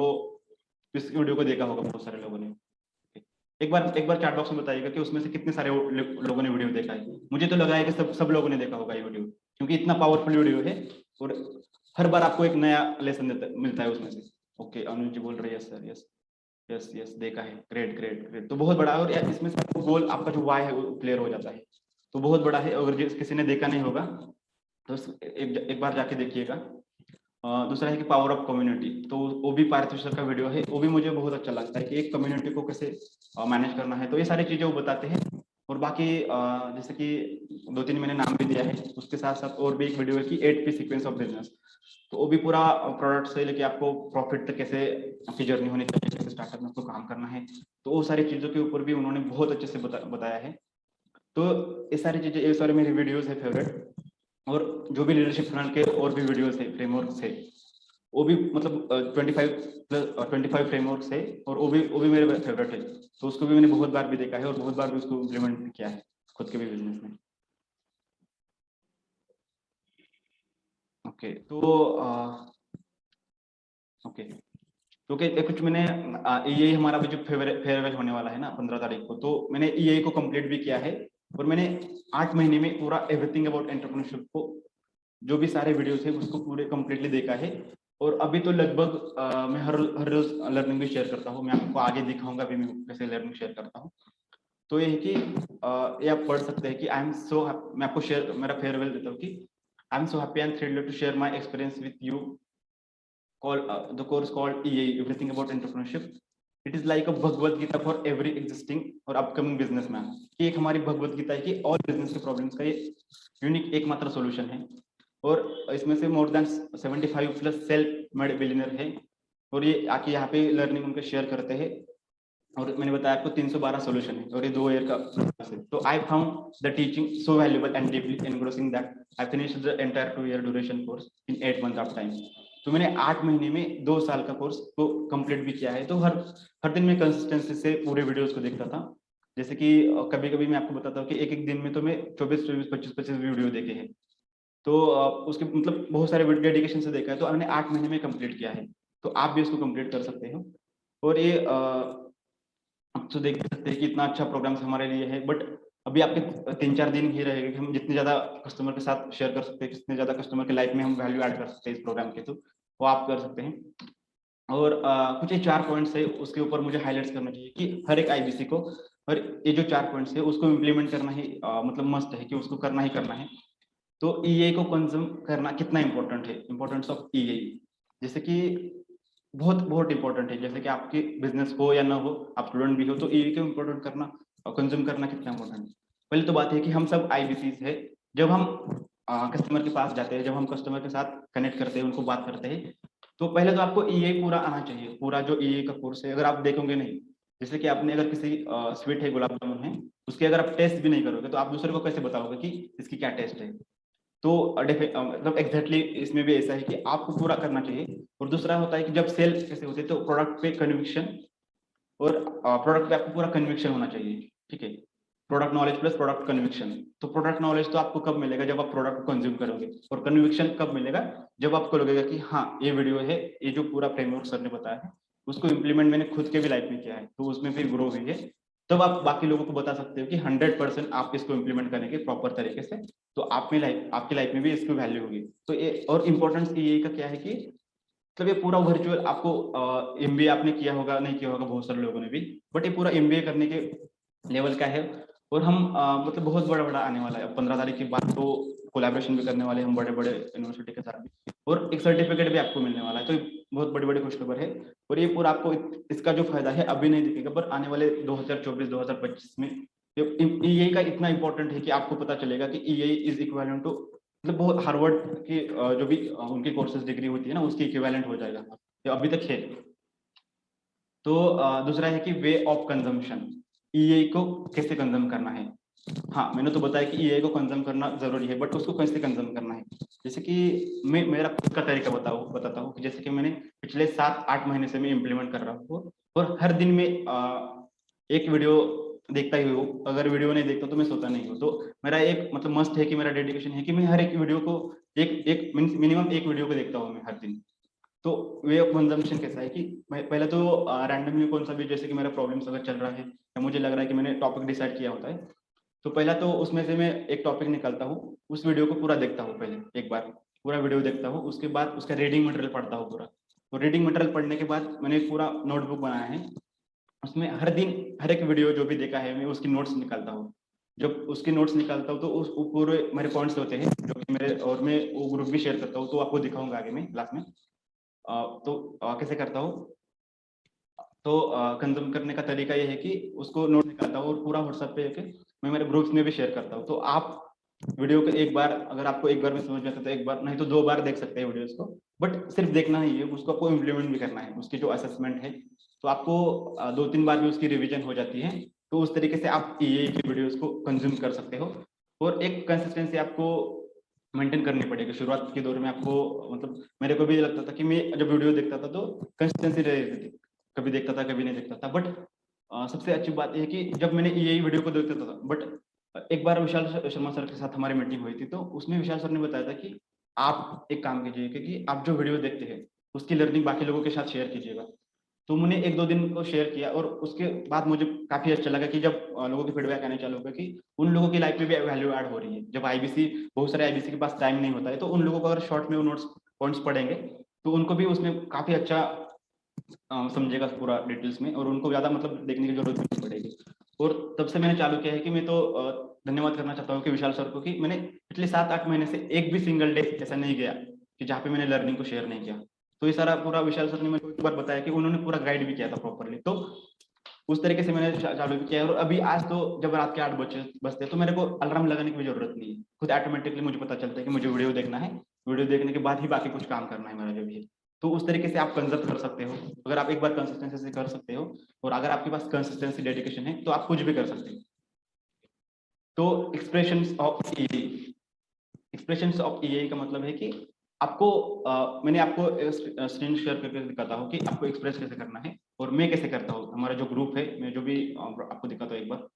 को देखा होगा, बहुत सारे लोगों ने। एक बार चैट बॉक्स में बताइएगा कि उसमें से कितने सारे लोगों ने वीडियो देखा है। मुझे तो लगा है कि सब लोगों ने देखा होगा ये वीडियो, क्योंकि इतना पावरफुल वीडियो है और हर बार आपको एक नया लेसन मिलता है उसमें से। ओके, अनुज जी बोल रहे हैं सर, यस यस यस, देखा है, ग्रेट ग्रेट ग्रेट। तो बहुत बड़ा है, और इसमें से आपको गोल, आपका जो वाई है वो क्लियर हो जाता है, तो बहुत बड़ा है। अगर किसी ने देखा नहीं होगा तो एक बार जाके देखिएगा। दूसरा है कि पावर ऑफ कम्युनिटी, तो वो भी पार्थिव सर का वीडियो है, वो भी मुझे बहुत अच्छा लगता है कि एक कम्युनिटी को कैसे मैनेज करना है। तो ये सारी चीजें वो बताते हैं। और बाकी जैसे कि 2-3 मैंने नाम भी दिया है, उसके साथ साथ और भी एक वीडियो है कि 8P सीक्वेंस ऑफ बिजनेस, तो वो भी पूरा प्रोडक्ट से लेके आपको प्रॉफिट तक कैसे आपकी जर्नी होनी चाहिए, कैसे स्टार्टअप में आपको काम करना है, तो वो सारी चीजों के ऊपर भी उन्होंने बहुत अच्छे से बताया है। तो ये सारी चीजें, ये सारे मेरे वीडियोस है फेवरेट। और जो भी लीडरशिप फ्रंट के और भी वीडियोस है, फ्रेमवर्क है, वो भी मतलब 25 फ्रेमवर्क है, और वो भी मेरे फेवरेट है। तो उसको भी मैंने बहुत बार भी देखा है और बहुत बार भी उसको इम्प्लीमेंट किया है खुद के भी बिजनेस में। ओके, तो ओके, तो कुछ मैंने यही हमारा भी जो फेयरवेल होने वाला है ना 15 तारीख को, तो मैंने यही को कंप्लीट भी किया है। और मैंने 8 महीने में पूरा एवरीथिंग अबाउट एंटरप्रेन्योरशिप को, जो भी सारे वीडियोस है उसको पूरे कंप्लीटली देखा है। और अभी तो लगभग मैं हर रोज लर्निंग भी शेयर करता हूँ। मैं आपको आगे दिखाऊंगा भी मैं कैसे लर्निंग शेयर करता हूँ। तो ये है कि ये आप पढ़ सकते हैं कि आई एम सो, मैं आपको शेयर मेरा फेयरवेल देता हूँ कि I am so happy and thrilled to share my experience with you, the course called EA, Everything About Entrepreneurship. It is like a Bhagavad Gita for every existing और upcoming businessman. कि एक हमारी भगवत गीता है कि all business के problems का ये unique एकमात्र सॉल्यूशन है। और इसमें से more than 75 plus self made billionaire है, और ये आके यहाँ पे लर्निंग उनके शेयर करते हैं। और मैंने बताया आपको 312 सॉल्यूशन है, और ये 2 ईयर का प्रोसेस है। तो I found the teaching so valuable and deeply engrossing that I finished the entire 2 year duration course in 8 month of time. तो मैंने 8 महीने में 2 साल का कोर्स को कंप्लीट भी किया है। तो हर दिन मैं कंसिस्टेंसी से पूरे वीडियोस को देखता था। जैसे कि कभी कभी मैं आपको बताता हूँ कि एक दिन में तो मैं 24 25 वीडियो देखे हैं। तो उसके मतलब बहुत सारे डेडिकेशन से देखा है, तो मैंने 8 महीने में कंप्लीट किया है। तो आप भी उसको कंप्लीट कर सकते हो। और ये आप तो देख सकते हैं कि इतना अच्छा प्रोग्राम हमारे लिए है। बट अभी आपके 3-4 दिन ही रहेगा कि हम जितने ज्यादा कस्टमर के साथ शेयर कर सकते हैं, जितने ज्यादा कस्टमर के लाइफ में हम वैल्यू ऐड कर सकते हैं इस प्रोग्राम के, तो वो आप कर सकते हैं। और कुछ ये 4 पॉइंट्स है, उसके ऊपर मुझे हाईलाइट्स करना चाहिए कि हर एक आईबीसी को, और ये जो 4 पॉइंट्स है उसको इम्प्लीमेंट करना ही मतलब मस्ट है कि उसको करना ही करना है। तो ईए को कंज्यूम करना कितना इंपॉर्टेंट है, इंपॉर्टेंस ऑफ ईए, जैसे कि बहुत बहुत इंपॉर्टेंट है। जैसे कि आपके बिजनेस हो या ना हो, आप स्टूडेंट भी हो, तो ईए को इंपॉर्टेंट करना और कंज्यूम करना कितना इंपॉर्टेंट है। पहले तो बात है कि हम सब आईबीसीज है। जब हम कस्टमर के पास जाते हैं, जब हम कस्टमर के साथ कनेक्ट करते हैं, उनको बात करते हैं, तो पहले तो आपको ईए पूरा आना चाहिए। पूरा जो ईए का कोर्स है अगर आप देखोगे नहीं, जैसे कि आपने अगर किसी स्वीट है, गुलाब जामुन है, उसके अगर आप टेस्ट भी नहीं करोगे तो आप दूसरे को कैसे बताओगे कि इसकी क्या टेस्ट है। तो मतलब एग्जैक्टली इसमें भी ऐसा है कि आपको पूरा करना चाहिए। और दूसरा होता है कि जब सेल कैसे होते हैं, तो प्रोडक्ट पे कन्विक्शन, और प्रोडक्ट पे आपको पूरा कन्विक्शन होना चाहिए। ठीक है, product knowledge plus product conviction. तो प्रोडक्ट नॉलेज तो आपको कब मिलेगा, जब आप प्रोडक्ट को कंज्यूम करोगे। और कन्विक्शन कब मिलेगा, जब आपको लगेगा कि हाँ ये वीडियो है, ये जो पूरा फ्रेमवर्क सर ने बताया है उसको इम्प्लीमेंट मैंने खुद के भी लाइफ में किया है, तो उसमें फिर ग्रो हुई है। तब आप बाकी लोगों को बता सकते हो कि 100% आप इसको इम्प्लीमेंट करेंगे प्रॉपर तरीके से, तो आपकी लाइफ में भी इसकी वैल्यू होगी। तो ये और इम्पोर्टेंस ये का क्या है कि मतलब ये पूरा वर्चुअल आपको एमबीए आपने किया होगा, नहीं किया होगा बहुत सारे लोगों ने भी, बट ये पूरा एमबीए करने के लेवल का है। और हम मतलब बहुत बड़ा बड़ा आने वाला है 15 तारीख के बाद, तो कोलैबोरेशन भी करने वाले हैं हम बड़े बड़े यूनिवर्सिटी के साथ भी, और एक सर्टिफिकेट भी आपको मिलने वाला है। तो बहुत बड़ी बड़ी खुशखबर है। और ये पूरा आपको इसका जो फायदा है अभी नहीं दिखेगा, पर आने वाले 2024-2025 में ईए का इतना इंपॉर्टेंट है कि आपको पता चलेगा कि ईए इज इक्विवेलेंट टू, मतलब बहुत हार्वर्ड की जो भी उनकी कोर्सेज डिग्री होती है ना, उसकी इक्विवेलेंट हो जाएगा, ये अभी तक है। तो दूसरा है कि वे ऑफ कंजम्पशन, ईए को कैसे कंज्यूम करना है। हाँ, मैंने तो बताया कि ईए को कंज्यूम करना जरूरी है, बट उसको कैसे कंज्यूम करना है। जैसे कि मैं मेरा खुद का तरीका बताता हूँ कि जैसे कि मैंने पिछले 7-8 महीने से मैं इम्प्लीमेंट कर रहा हूँ, और हर दिन में एक वीडियो देखता ही हूँ, अगर वीडियो नहीं देखता तो मैं सोता नहीं हूँ। तो मेरा एक मतलब मस्ट है कि मेरा डेडिकेशन है कि मैं हर एक वीडियो को एक एक मिनिमम एक वीडियो को देखता हूँ मैं हर दिन। तो वे ऑफ कंजम्पशन कैसा है कि मैं पहले तो रैंडमली कौन सा भी, जैसे कि मेरा प्रॉब्लम्स अगर चल रहा है या मुझे लग रहा है कि मैंने टॉपिक डिसाइड किया होता है, तो पहला तो उसमें से मैं एक टॉपिक निकालता हूँ, उस वीडियो को पूरा देखता हूँ, पहले एक बार पूरा वीडियो देखता हूँ, उसके बाद उसका रीडिंग मटेरियल पढ़ता हूँ पूरा। तो रीडिंग मटेरियल पढ़ने के बाद मैंने एक पूरा नोटबुक बनाया है, उसमें हर दिन हर एक वीडियो जो भी देखा है मैं उसकी नोट्स निकालता हूँ। जब उसके नोट्स निकालता हूँ तो उस वो पूरे मेरे पॉइंट्स होते हैं जो कि मेरे, और मैं वो ग्रुप भी शेयर करता हूँ, तो आपको दिखाऊंगा आगे में क्लास में। कैसे करता हूँ, तो कंज्यूम करने का तरीका ये है कि उसको नोट निकालता हूँ और पूरा व्हाट्सएप पे लेके मैं मेरे ग्रुप्स में भी शेयर करता हूँ। तो आप वीडियो को एक बार, अगर आपको एक बार में समझ में आता है तो एक बार, नहीं तो 2 बार देख सकते हैं वीडियोस को, बट सिर्फ देखना ही है, उसको आपको इम्प्लीमेंट भी करना है, उसकी जो असेसमेंट है, तो आपको 2-3 बार भी उसकी रिविजन हो जाती है। तो उस तरीके से आप ये की वीडियोस को कंज्यूम कर सकते हो। और एक कंसिस्टेंसी आपको मेंटेन करनी पड़ेगी शुरुआत के दौर में आपको। मतलब मेरे को भी लगता था कि मैं जब वीडियो देखता था तो कंसिस्टेंसी रहती थी, कभी देखता था कभी नहीं देखता था, बट सबसे अच्छी बात यह है कि जब मैंने यही वीडियो को देखता था, बट एक बार विशाल शर्मा सर के साथ हमारी मीटिंग हुई थी, तो उसमें विशाल सर ने बताया था कि आप एक काम कीजिए कि आप जो वीडियो देखते हैं उसकी लर्निंग बाकी लोगों के साथ शेयर कीजिएगा। तो मैंने 1-2 दिन को शेयर किया और उसके बाद मुझे काफी अच्छा लगा कि जब लोगों के फीडबैक आने चालू हो गए कि उन लोगों की लाइफ में भी वैल्यू ऐड हो रही है। जब आईबीसी, बहुत सारे आईबीसी के पास टाइम नहीं होता है, तो उन लोगों को अगर शॉर्ट में वो नोट्स पॉइंट्स पढ़ेंगे तो उनको भी उसमें काफी अच्छा समझेगा पूरा डिटेल्स में, और उनको ज्यादा मतलब देखने की जरूरत नहीं पड़ेगी। और तब से मैंने चालू किया है कि मैं तो धन्यवाद करना चाहता हूँ कि विशाल सर को, कि मैंने पिछले 7-8 महीने से एक भी सिंगल डे ऐसा नहीं गया कि जहाँ पे मैंने लर्निंग को शेयर नहीं किया। तो ये सारा पूरा विशाल सर ने मेरे को एक बार बताया कि उन्होंने पूरा गाइड भी किया था प्रॉपरली, तो उस तरीके से मैंने चालू भी किया है। और अभी आज तो जब रात के 8 बजते तो मेरे को अलार्म लगाने की भी जरूरत नहीं है, खुद ऑटोमेटिकली मुझे पता चलता है कि मुझे वीडियो देखना है, वीडियो देखने के बाद ही बाकी कुछ काम करना है मेरा जो भी है। तो उस तरीके से आप कंजर्व कर सकते हो, अगर आप एक बार कंसिस्टेंसी से कर सकते हो, और अगर आपके पास कंसिस्टेंसी डेडिकेशन है तो आप कुछ भी कर सकते हो। तो एक्सप्रेशंस ऑफ ईआई का मतलब है कि आपको मैंने आपको स्क्रीन शेयर करके दिखाता हूँ कि आपको एक्सप्रेस कैसे करना है, और मैं कैसे करता हूँ, हमारा जो ग्रुप है, मैं जो भी आपको दिखाता हूँ एक बार।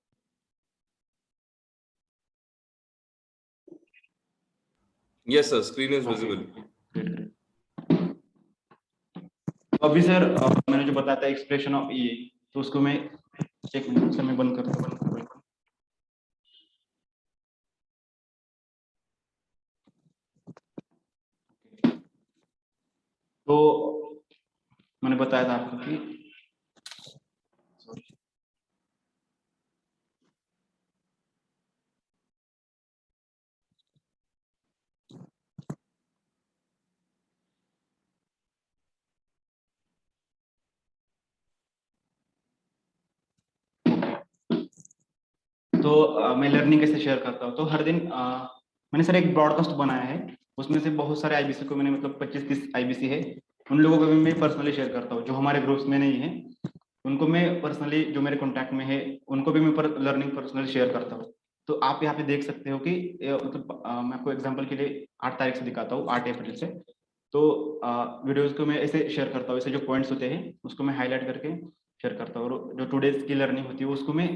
Yes, sir. Screen is visible. तो अभी सर मैंने जो बताया था एक्सप्रेशन ऑफ ईआई, तो उसको मैं एक मिनट से मैं बंद करता हूँ। तो मैंने बताया था आपको कि तो मैं लर्निंग कैसे शेयर करता हूँ, तो हर दिन मैंने सर एक ब्रॉडकास्ट बनाया है, उसमें से बहुत सारे आईबीसी को मैंने, मतलब 25-30 आईबीसी है, उन लोगों को भी मैं पर्सनली शेयर करता हूँ जो हमारे ग्रुप्स में नहीं है, उनको मैं पर्सनली, जो मेरे कॉन्टैक्ट में है उनको भी मैं लर्निंग पर्सनली शेयर करता हूँ। तो आप यहाँ पे देख सकते हो कि मतलब मैं आपको एग्जाम्पल के लिए 8 तारीख से दिखाता हूँ, 8 अप्रैल से। तो वीडियोज को मैं ऐसे शेयर करता हूँ, ऐसे जो पॉइंट्स होते हैं उसको मैं हाईलाइट करके शेयर करता हूँ, और जो टुडेज की लर्निंग होती है उसको मैं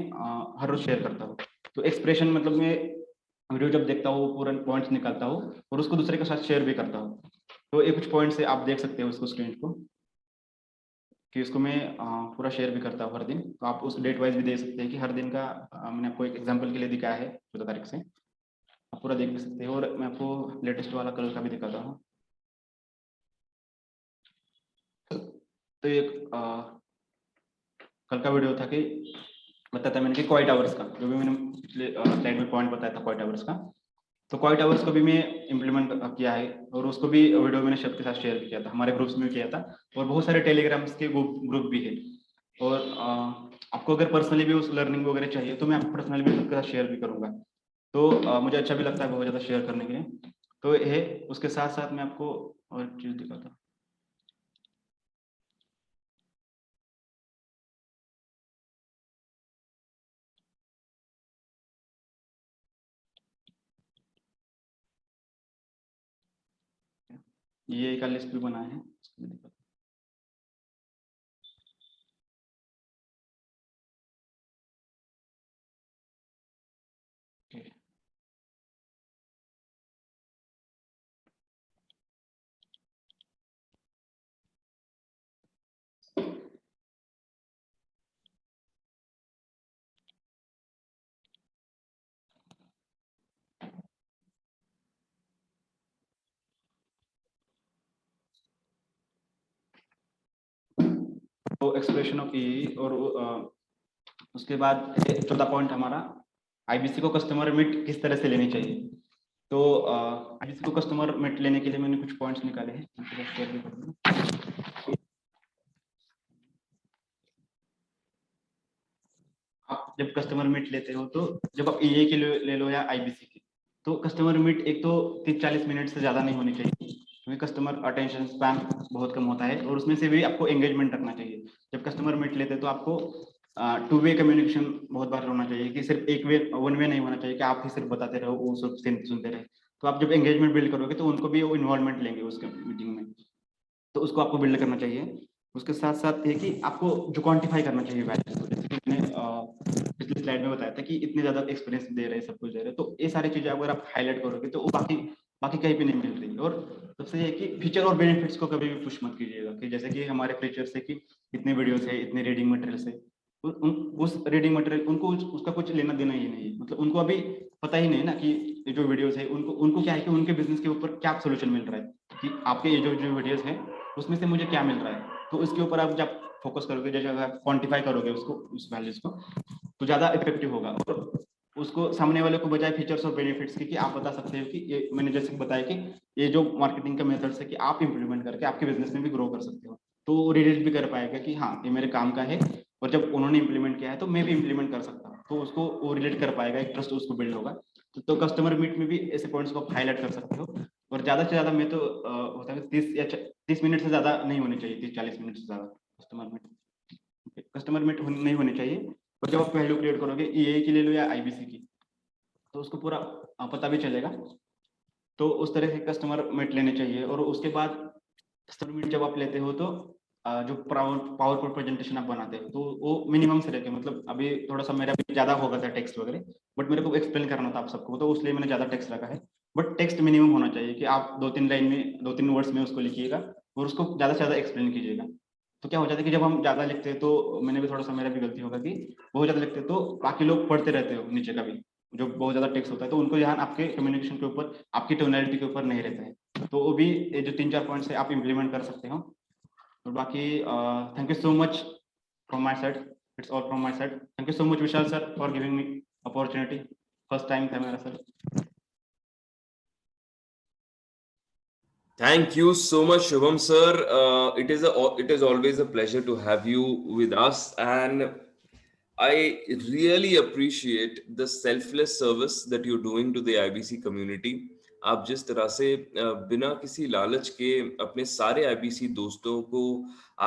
हर रोज शेयर करता हूँ। तो एक्सप्रेशन मतलब मैं वीडियो जब देखता हूँ पूरा पॉइंट्स निकालता हूँ और उसको दूसरे के साथ शेयर भी करता हूँ। तो ये कुछ पॉइंट्स है, आप देख सकते हो उसको स्क्रीन को, कि इसको मैं पूरा शेयर भी करता हूँ हर दिन। तो आप उस डेट वाइज भी देख सकते हैं कि हर दिन का मैंने आपको एक एग्जांपल के लिए दिखाया है 14 तारीख से, आप पूरा देख भी सकते हो। और मैं आपको लेटेस्ट वाला कल का भी दिखाता हूँ। तो ये कल का वीडियो था कि बताया था मैंने कि क्वाइट आवर्स का, जो भी मैंने पिछले स्लाइड में पॉइंट बताया था क्वाइट आवर्स का, तो क्वाइट आवर्स को भी मैं इम्प्लीमेंट किया है, और उसको भी वीडियो मैंने सबके साथ शेयर किया था, हमारे ग्रुप्स में भी किया था, और बहुत सारे टेलीग्राम्स के ग्रुप भी है। और आपको अगर पर्सनली भी उस लर्निंग वगैरह चाहिए तो मैं आपको पर्सनली भी सबके साथ शेयर भी करूंगा। तो मुझे अच्छा भी लगता है बहुत ज़्यादा शेयर करने के लिए। तो ये है, उसके साथ साथ मैं आपको और एक चीज़ दिखाता हूँ। ये का लिस्ट भी बना है, उसको भी दिखाता हूँ। एक्सप्रेशन ऑफ ई और उसके बाद 14 पॉइंट हमारा आईबीसी को कस्टमर मीट किस तरह से लेनी चाहिए। तो आईबीसी को कस्टमर मीट लेने के लिए मैंने कुछ पॉइंट्स निकाले हैं, शेयर भी कर दूंगा। आप जब कस्टमर मीट लेते हो तो जब आप ईए के ले लो या आईबीसी की, तो कस्टमर मीट एक तो 30-40 मिनट से ज्यादा नहीं होनी चाहिए, क्योंकि कस्टमर अटेंशन स्पैन बहुत कम होता है और उसमें से भी आपको एंगेजमेंट रखना चाहिए। जब कस्टमर मीट लेते हैं तो आपको टू वे कम्युनिकेशन बहुत बार होना चाहिए, कि सिर्फ एक वे वन वे नहीं होना चाहिए कि आप ही सिर्फ बताते रहो वो सब सुनते रहे। तो आप जब एंगेजमेंट बिल्ड करोगे तो उनको भी वो इन्वॉल्वमेंट लेंगे उसके मीटिंग में, तो उसको आपको बिल्ड करना चाहिए। उसके साथ साथ ये कि आपको जो क्वांटिफाई करना चाहिए वैल्यूज को, जैसे कि मैंने पिछली स्लाइड में बताया था कि इतने ज्यादा एक्सपीरियंस दे रहे हैं, सब कुछ दे रहे हैं, तो ये सारी चीजें अगर आप हाईलाइट करोगे तो वो बाकी कहीं पे नहीं मिल रही। और सबसे ये कि फीचर और बेनिफिट्स को कभी भी पुश मत कीजिएगा, कि जैसे कि हमारे फीचर्स है कि इतने वीडियोस है, इतने रीडिंग मटेरियल्स है, उस रीडिंग मटेरियल उनको उसका कुछ लेना देना ही नहीं है। मतलब उनको अभी पता ही नहीं ना कि ये जो वीडियोस है उनको क्या है कि उनके बिजनेस के ऊपर क्या सोल्यूशन मिल रहा है, कि आपके ये जो वीडियोस है उसमें से मुझे क्या मिल रहा है। तो उसके ऊपर आप जब फोकस करोगे, जैसे अगर आप क्वांटिफाई करोगे उसको, उस वैल्यूज को, तो ज्यादा इफेक्टिव होगा। और उसको सामने वाले को बजाय फीचर्स और बेनिफिट्स की, कि आप बता सकते हो कि ये मैंने जैसे बताया कि ये जो मार्केटिंग का मेथड्स है कि आप इंप्लीमेंट करके आपके बिजनेस में भी ग्रो कर सकते हो, तो वो रिलेट भी कर पाएगा कि हाँ ये मेरे काम का है और जब उन्होंने इंप्लीमेंट किया है तो मैं भी इंप्लीमेंट कर सकता हूँ, तो उसको वो रिलेट कर पाएगा, एक ट्रस्ट उसको बिल्ड होगा। तो कस्टमर मीट में भी ऐसे पॉइंट्स को आप हाईलाइट कर सकते हो। और ज्यादा से ज्यादा मैं तो होता है 30 मिनट से ज्यादा नहीं होने चाहिए, 30-40 मिनट से ज्यादा कस्टमर मीट नहीं होने चाहिए। और जब आप वैल्यू क्रिएट करोगे ईए की ले लो या आईबीसी की, तो उसको पूरा पता भी चलेगा। तो उस तरह से कस्टमर मीट लेने चाहिए। और उसके बाद कस्टमर मीट जब आप लेते हो तो जो पावरपॉइंट प्रेजेंटेशन आप बनाते हो तो वो मिनिमम से रखे, मतलब अभी थोड़ा सा मेरा भी ज्यादा होगा था टेक्स्ट वगैरह, बट मेरे को एक्सप्लेन करना था आप सबको, तो उसलिए मैंने ज्यादा टेक्स्ट रखा है। बट टेक्स्ट मिनिमम होना चाहिए, कि आप 2-3 लाइन में 2-3 वर्ड्स में उसको लिखिएगा और उसको ज्यादा से ज्यादा एक्सप्लेन कीजिएगा। तो क्या हो जाता है कि जब हम ज्यादा लिखते हैं, तो मैंने भी थोड़ा सा, मेरा भी गलती होगा कि बहुत ज्यादा लिखते हैं तो बाकी लोग पढ़ते रहते हो नीचे का भी, जो बहुत ज्यादा टेक्स्ट होता है, तो उनको ध्यान आपके कम्युनिकेशन के ऊपर, आपकी टोनैलिटी के ऊपर नहीं रहता है। तो वो भी ये जो 3-4 पॉइंट्स है आप इम्प्लीमेंट कर सकते हो। और बाकी thank you so much from my side, it's all from my side. Thank you so much Vishal sir for giving me opportunity, first time था मेरा sir. Thank you so much, Shubham sir. It is always a pleasure to have you with us, and I really appreciate the selfless service that you're doing to the IBC community. आप जिस तरह से बिना किसी लालच के अपने सारे IBC दोस्तों को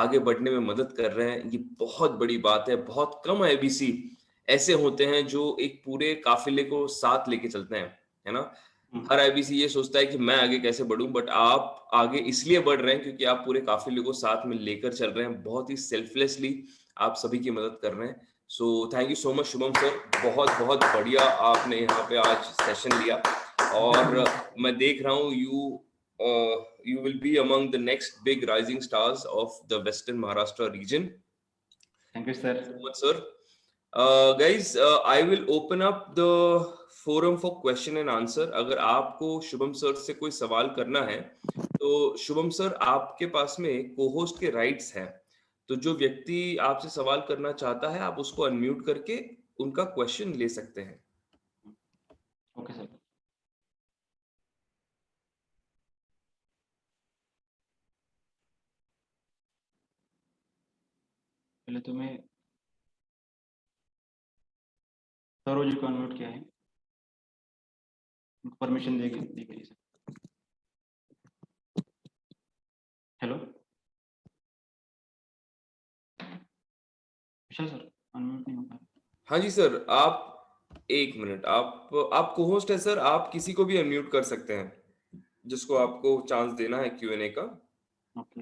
आगे बढ़ने में मदद कर रहे हैं, ये बहुत बड़ी बात है। बहुत कम IBC ऐसे होते हैं जो एक पूरे काफिले को साथ लेके चलते हैं, है ना। हर आईबीसी ये सोचता है कि मैं आगे कैसे बढ़ूं, बट आप आगे इसलिए बढ़ रहे हैं क्योंकि आप पूरे काफिले को साथ में लेकर चल रहे हैं, बहुत ही सेल्फलेसली आप सभी की मदद कर रहे हैं। So thank you so much Shubham sir, बहुत बहुत बढ़िया आपने यहाँ पे आज सेशन लिया। और मैं देख रहा हूँ you will be among the next big rising stars of the Western Maharashtra region. Thank you, sir. So much, sir. Guys, I will open up the forum for question and answer. अगर आपको Shubham sir से कोई सवाल करना है तो Shubham sir आपके पास में को-होस्ट के राइट्स हैं, तो जो व्यक्ति आपसे सवाल करना चाहता है आप उसको अनम्यूट करके उनका क्वेश्चन ले सकते हैं। Okay sir. पहले तो मैं सरोज जी को अनम्यूट किया है, परमिशन देगी सर। हेलो विशाल सर, अनम्यूट नहीं हो पा रहा। हाँ जी सर, आप एक मिनट, आप को-होस्ट है सर, आप किसी को भी अनम्यूट कर सकते हैं जिसको आपको चांस देना है Q&A का। ओके।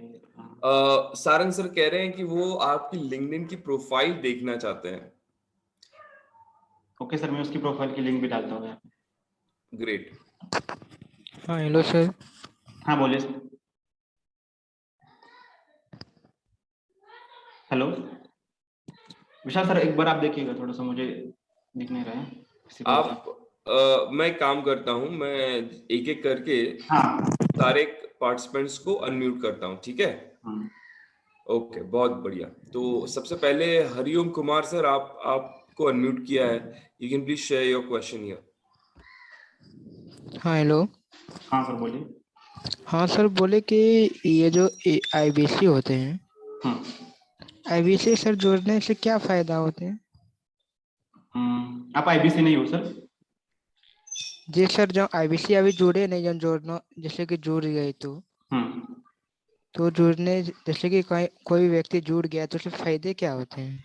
सारंग सर कह रहे हैं कि वो आपकी लिंक्डइन की प्रोफाइल देखना चाहते हैं। ओके सर, मैं उसकी प्रोफाइल की लिंक भी डालता हूँ यहाँ पे। ग्रेट। हाँ हेलो सर। हाँ बोलिए सर। हेलो विशाल सर, एक बार आप देखिएगा, थोड़ा सा मुझे दिख नहीं रहा है। आप मैं काम करता हूँ, मैं एक एक करके हाँ सारे पार्टिसिपेंट्स को अनम्यूट करता हूँ, ठीक है। हाँ ओके, बहुत बढ़िया। तो सबसे पहले हरिओम कुमार सर, आपको अनम्यूट किया है। You can please share your question here. हाँ हेलो। हाँ सर बोलिए। हाँ सर, बोले कि ये जो आईबीसी होते हैं, हम्म आईबीसी सर जोड़ने से क्या फायदा होते हैं? आप आईबीसी नहीं हो सर? जी सर, जो आईबीसी अभी जुड़े नहीं, जो जोड़ना जैसे कि जुड़ गए हम्म तो जुड़ने जैसे कि कोई व्यक्ति जुड़ गया तो उसके फायदे क्या होते हैं?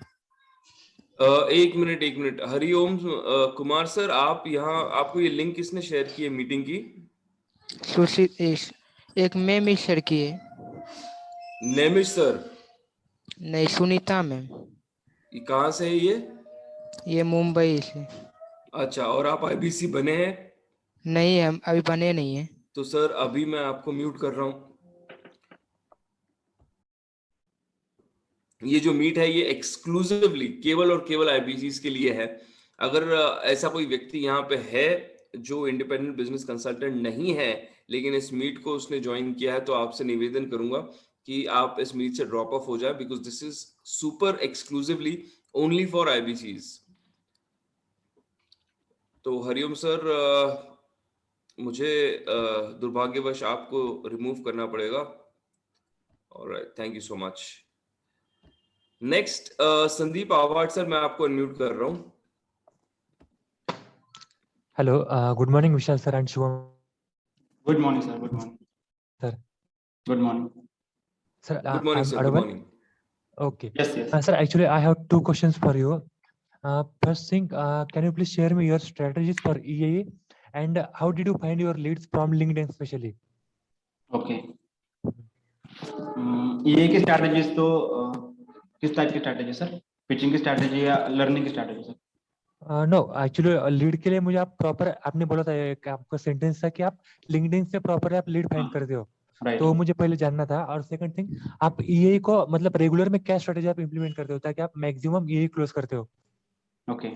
एक मिनट, हरिओम कुमार सर, आप यहाँ, आपको ये लिंक किसने शेयर की है मीटिंग की? एक मैम इस सर की है। नेमिश सर? नहीं, सुनीता मैम। ये कहाँ से है ये? ये मुंबई से। अच्छा, और आप आईबीसी बने हैं? नहीं, हम अभी बने नहीं है। तो सर अभी मैं आपको म्यूट कर रहा हूँ। ये जो मीट है ये एक्सक्लूसिवली केवल और केवल आईबीसीज के लिए है। अगर ऐसा कोई व्यक्ति यहाँ पे है जो इंडिपेंडेंट बिजनेस कंसल्टेंट नहीं है, लेकिन इस मीट को उसने ज्वाइन किया है, तो आपसे निवेदन करूंगा कि आप इस मीट से ड्रॉप ऑफ हो जाए, because this is super exclusively only for IBCs. तो हरिओम सर, मुझे दुर्भाग्यवश आपको रिमूव करना पड़ेगा। Alright, thank you so much. Next Sandeep Awad sir, मैं आपको अनम्यूट कर रहा हूँ। Hello, good morning, Vishal sir and Shivam good morning sir. Good morning sir. Good morning. Sir, good morning I'm sir, good audible? Morning. Okay. Yes yes. Sir, actually, I have two questions for you. First thing, can you please share me your strategies for EAE and how did you find your leads from LinkedIn especially? Okay, ये की strategies तो किस type की strategy sir? Pitching की strategy या learning की strategy sir? No, actually, lead के लिए मुझे आप प्रॉपर, आपने बोला था एक आपका सेंटेंस था कि आप लिंक्डइन से प्रॉपर आप लीड फाइंड करते हो, राइट। तो मुझे पहले जानना था। और सेकंड थिंग, आप EAE को मतलब रेगुलर में क्या स्ट्रेटेजी आप इंप्लीमेंट करते हो ताकि आप मैक्सिमम EAE क्लोज करते हो? ओके,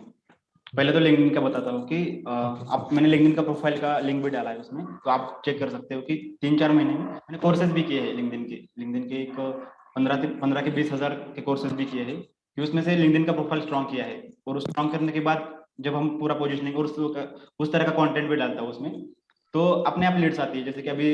पहले तो लिंक्डइन का बताता हूँ कि Okay. आप, मैंने लिंक्डइन का प्रोफाइल का लिंक भी डाला है उसमें, तो आप चेक कर सकते हो कि 3-4 महीने में मैंने कोर्सेज भी किए हैं लिंक्डइन के एक 15 के 20,000 के कोर्सेज भी किए हैं, कि उसमें से लिंक्डइन का प्रोफाइल स्ट्रॉन्ग किया है। और उस स्ट्रॉन्ग करने के बाद जब हम पूरा पोजिशनिंग और उस तरह का कॉन्टेंट भी डालता हूँ उसमें, तो अपने आप लीड्स आती है। जैसे कि अभी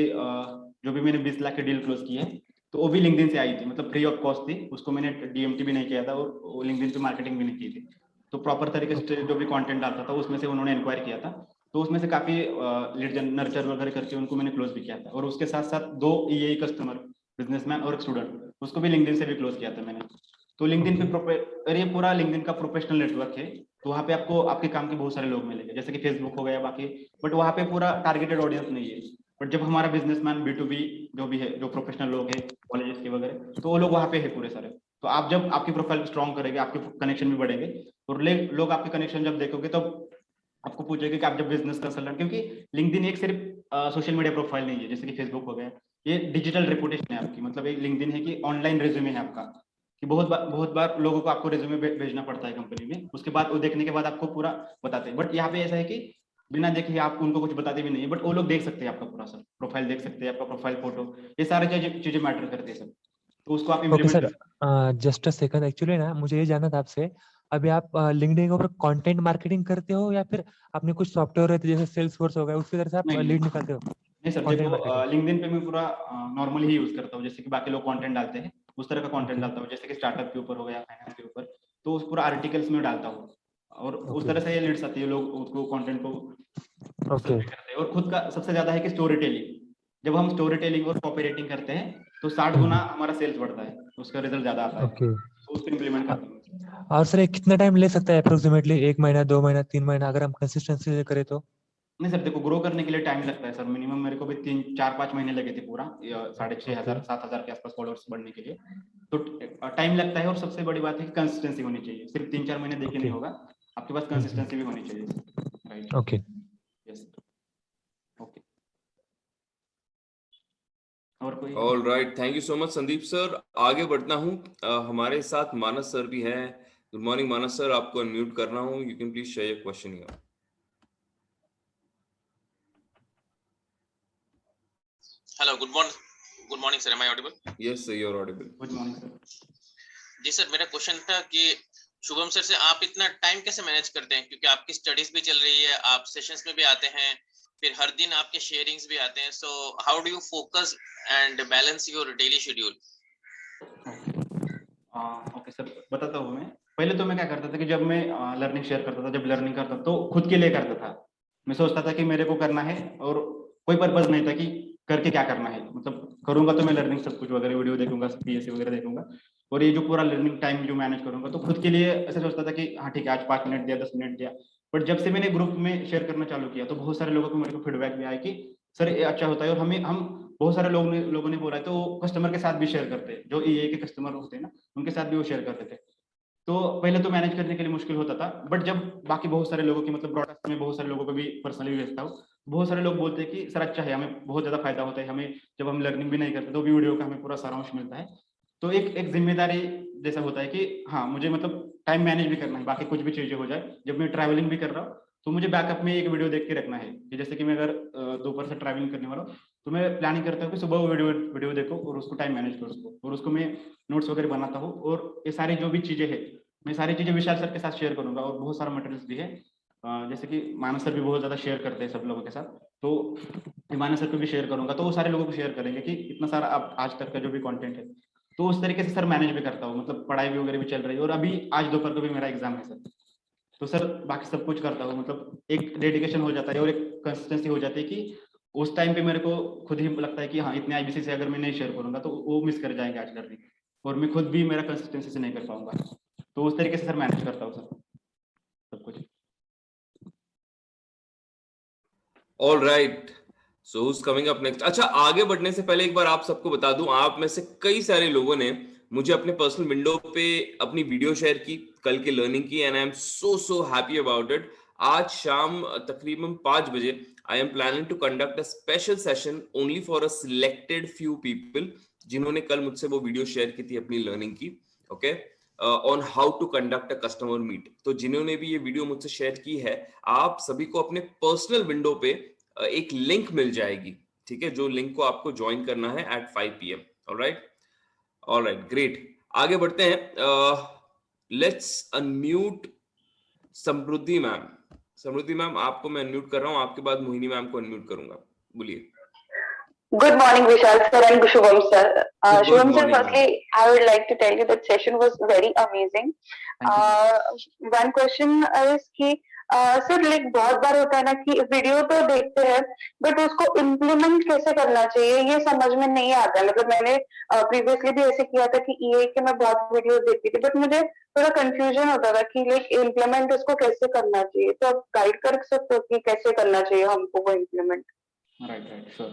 जो भी मैंने 20 लाख की डील क्लोज की है, तो वो भी लिंक्डइन से आई थी, मतलब फ्री ऑफ कॉस्ट थी, उसको मैंने डीएमटी भी नहीं किया था और लिंक्डइन पे मार्केटिंग भी नहीं की थी। तो प्रॉपर तरीके से जो भी कंटेंट डालता था उसमें से उन्होंने इंक्वायर किया था, तो उसमें से काफी लीड नर्चर वगैरह करके उनको मैंने क्लोज भी किया था। और उसके साथ साथ 2 ईए कस्टमर, बिजनेसमैन और एक स्टूडेंट, उसको भी लिंक्डइन से भी क्लोज किया था मैंने। तो लिंक्डइन पे और ये पूरा लिंक्डइन का प्रोफेशनल नेटवर्क है, तो वहाँ पे आपको आपके काम के बहुत सारे लोग मिलेंगे, जैसे कि फेसबुक हो गया बाकी, बट वहाँ पे पूरा टारगेटेड ऑडियंस नहीं है। बट जब हमारा बिजनेसमैन B2B जो भी है, जो प्रोफेशनल लोग है कॉलेजेस के वगैरह, तो वो लोग वहाँ पे है पूरे सारे। तो आप जब आपकी प्रोफाइल स्ट्रॉन्ग करेंगे, आपके कनेक्शन भी बढ़ेंगे, और लोग आपके कनेक्शन जब देखोगे तब आपको पूछेंगे कि आप जब बिजनेस कंसल्टेंट, क्योंकि लिंक्डइन एक सिर्फ सोशल मीडिया प्रोफाइल नहीं है जैसे कि फेसबुक हो गया, ये डिजिटल रेपुटेशन है आपकी। मतलब एक लिंक्डइन है कि ऑनलाइन रेज्यूमे है आपका, कि बहुत बार लोगों को आपको रेज्यूमे भेजना पड़ता है कंपनी में, उसके बाद वो देखने के बाद आपको पूरा बताते हैं। बट यहाँ पे ऐसा है कि बिना देखे आप उनको कुछ बताते भी नहीं है, बट वो लोग देख सकते हैं आपका पूरा सर प्रोफाइल, देख सकते हैं आपका प्रोफाइल फोटो, ये सारी चीजें मैटर करती है सर, तो उसको आप okay implement sir, just a second, actually ना मुझे ये जानना था आपसे, अभी आप लिंक्डइन के ऊपर कंटेंट मार्केटिंग करते हो या फिर आपने कुछ सॉफ्टवेयर रहते जैसे सेल्सफोर्स हो गया उसकी तरह से आप नहीं लीड निकालते हो? नहीं सर, कंटेंट देखो मार्केटिंग। लिंक्डइन पे मैं पूरा नॉर्मली ही यूज करता हूँ, जैसे कि बाकी लोग कंटेंट डालते हैं उस तरह का कंटेंट ओके डालता हूँ, जैसे कि स्टार्टअप के ऊपर हो गया, फाइनेंस के ऊपर, तो उस पूरा आर्टिकल्स में डालता हूँ, और उस ओके तरह से ये लीड्स आती है, लोग उसको कंटेंट को ओके पसंद भी करते हैं। और खुद का सबसे ज्यादा है कि स्टोरी टेलिंग, जब हम स्टोरी टेलिंग और कॉपी राइटिंग करते हैं तो 60 गुना हमारा सेल्स बढ़ता है, उसका रिजल्ट ज्यादा आता है, ओके। तो उसको इम्प्लीमेंट करता हूँ। और सर ये कितना टाइम ले सकता है अप्रोक्सीमेटली, 1 महीना 2 महीना 3 महीना, अगर हम कंसिस्टेंसी से करें तो? नहीं सर, देखो ग्रो करने के लिए टाइम लगता है सर, मिनिमम मेरे को भी 3-4-5 महीने लगे थे पूरा 6,500 7,000 के आसपास फॉलोअर्स बढ़ने के लिए, तो टाइम लगता है। और सबसे बड़ी बात है कि कंसिस्टेंसी होनी चाहिए, सिर्फ 3-4 महीने देख के नहीं होगा, आपके पास कंसिस्टेंसी भी होनी चाहिए। Right, okay. Yes, okay. और कोई? All right, thank you so much Sandeep sir. आगे बढ़ता हूँ, हमारे साथ मानस सर भी हैं। गुड मॉर्निंग मानस सर, आपको अनम्यूट करना हूँ, you can please share your question here. Hello, good morning. Good morning sir, am I audible? Yes, sir, you're audible. Good morning sir. जी सर, मेरा क्वेश्चन था कि शुभम सर से आप इतना टाइम कैसे मैनेज करते हैं, क्योंकि आपकी स्टडीज भी चल रही है, आप सेशंस में भी आते हैं, फिर हर दिन आपके शेयरिंग्स भी आते हैं, so how do you focus and balance your daily schedule? Okay sir, बताता हूँ मैं। पहले तो मैं क्या करता था कि जब मैं लर्निंग शेयर करता था, जब लर्निंग करता था तो खुद के लिए करता था। मैं सोचता था कि मेरे को करना है और कोई पर्पज नहीं था कि करके क्या करना है, मतलब करूंगा तो मैं लर्निंग सब कुछ वगैरह वीडियो देखूंगा, पीएससी वगैरह देखूंगा, और ये जो पूरा लर्निंग टाइम जो मैनेज करूंगा तो खुद के लिए ऐसा सोचता था कि हाँ ठीक है, आज 5 मिनट दिया, 10 मिनट दिया। बट जब से मैंने ग्रुप में शेयर करना चालू किया तो बहुत सारे लोगों को मेरे को फीडबैक भी आया कि सर ये अच्छा होता है, और हम बहुत सारे लोगों ने बोला है, तो कस्टमर के साथ भी शेयर करते हैं, जो ईए के कस्टमर होते हैं ना, उनके साथ भी वो शेयर करते थे। तो पहले तो मैनेज करने के लिए मुश्किल होता था, बट जब बाकी बहुत सारे लोगों की, मतलब ब्रॉडकास्ट में बहुत सारे लोगों को भी पर्सनली भेजता हूँ, बहुत सारे लोग बोलते हैं कि सर अच्छा है, हमें बहुत ज्यादा फायदा होता है, हमें जब हम लर्निंग भी नहीं करते तो भी वीडियो का हमें पूरा सारांश मिलता है। तो एक जिम्मेदारी जैसा होता है कि हाँ मुझे मतलब टाइम मैनेज भी करना है, बाकी कुछ भी चीजें हो जाए, जब मैं ट्रैवलिंग भी कर रहा हूँ तो मुझे बैकअप में एक वीडियो देख के रखना है कि जैसे कि मैं अगर दोपहर से ट्रैवलिंग करने वाला हूँ तो मैं प्लानिंग करता हूँ कि सुबह वो वीडियो देखो और उसको टाइम मैनेज करो, और उसको मैं नोट्स वगैरह बनाता हूँ, और ये सारी जो भी चीजें है मैं सारी चीजें विशाल सर के साथ शेयर करूंगा, और बहुत सारा मटेरियल्स भी है, जैसे कि मानस सर भी बहुत ज्यादा शेयर करते हैं सब लोगों के साथ, तो मानस सर को भी शेयर करूंगा, तो वो सारे लोगों को शेयर करेंगे कि इतना सारा अब आज तक का जो भी कंटेंट है। तो उस तरीके से सर मैनेज भी करता हूँ, मतलब पढ़ाई भी वगैरह भी चल रही है, और अभी आज दोपहर को भी मेरा एग्जाम है सर, तो सर बाकी सब कुछ करता हूँ, मतलब एक डेडिकेशन हो जाता है और एक कंसिस्टेंसी हो जाती है कि उस टाइम पे मेरे को खुद ही लगता है कि हाँ इतने आईबीसी से अगर मैं नहीं शेयर करूंगा तो वो मिस कर जाएंगे आज लर्निंग, और मैं खुद भी मेरा कंसिस्टेंसी से नहीं कर पाऊंगा, तो उस तरीके से सर मैनेज करता हूँ सर सब कुछ। All right. So who's coming up next? अच्छा, आगे बढ़ने से पहले एक बार आप सबको बता दूं, आप में से कई सारे लोगों ने मुझे अपने पर्सनल विंडो पे अपनी वीडियो शेयर की कल के लर्निंग की, and I am so happy about it. आज शाम तकरीबन 5 बजे I am planning to conduct a special session only for a selected few people जिन्होंने कल मुझसे वो वीडियो शेयर की थी अपनी लर्निंग की, okay, on how to conduct a customer meet. तो जिन्होंने भी ये वीडियो मुझसे शेयर की है, आप सभी को अपने पर्सनल विंडो पे एक लिंक मिल जाएगी, ठीक है, जो लिंक को आपको ज्वाइन करना है एट 5 PM। Alright, great. आगे बढ़ते हैं। Let's unmute Samriddhi ma'am. Samriddhi ma'am, आपको मैं अनम्यूट कर रहा हूं, आपके बाद मोहिनी मैम को अनम्यूट करूंगा, बोलिए। Good morning, Vishal sir and Shubham sir. Good Shubham sir, morning, firstly, I would like to tell you that session was very amazing. One question is कि सर लाइक बहुत बार होता है ना कि वीडियो तो देखते हैं बट उसको इम्प्लीमेंट कैसे करना चाहिए ये समझ में नहीं आता है। मतलब मैंने प्रीवियसली भी ऐसे किया था कि ईए के मैं बहुत वीडियो देखती थी बट मुझे थोड़ा कंफ्यूजन होता था कि लाइक इम्प्लीमेंट उसको कैसे करना चाहिए, तो आप गाइड कर सकते हो कि कैसे करना चाहिए हमको वो इम्प्लीमेंट? Right sure.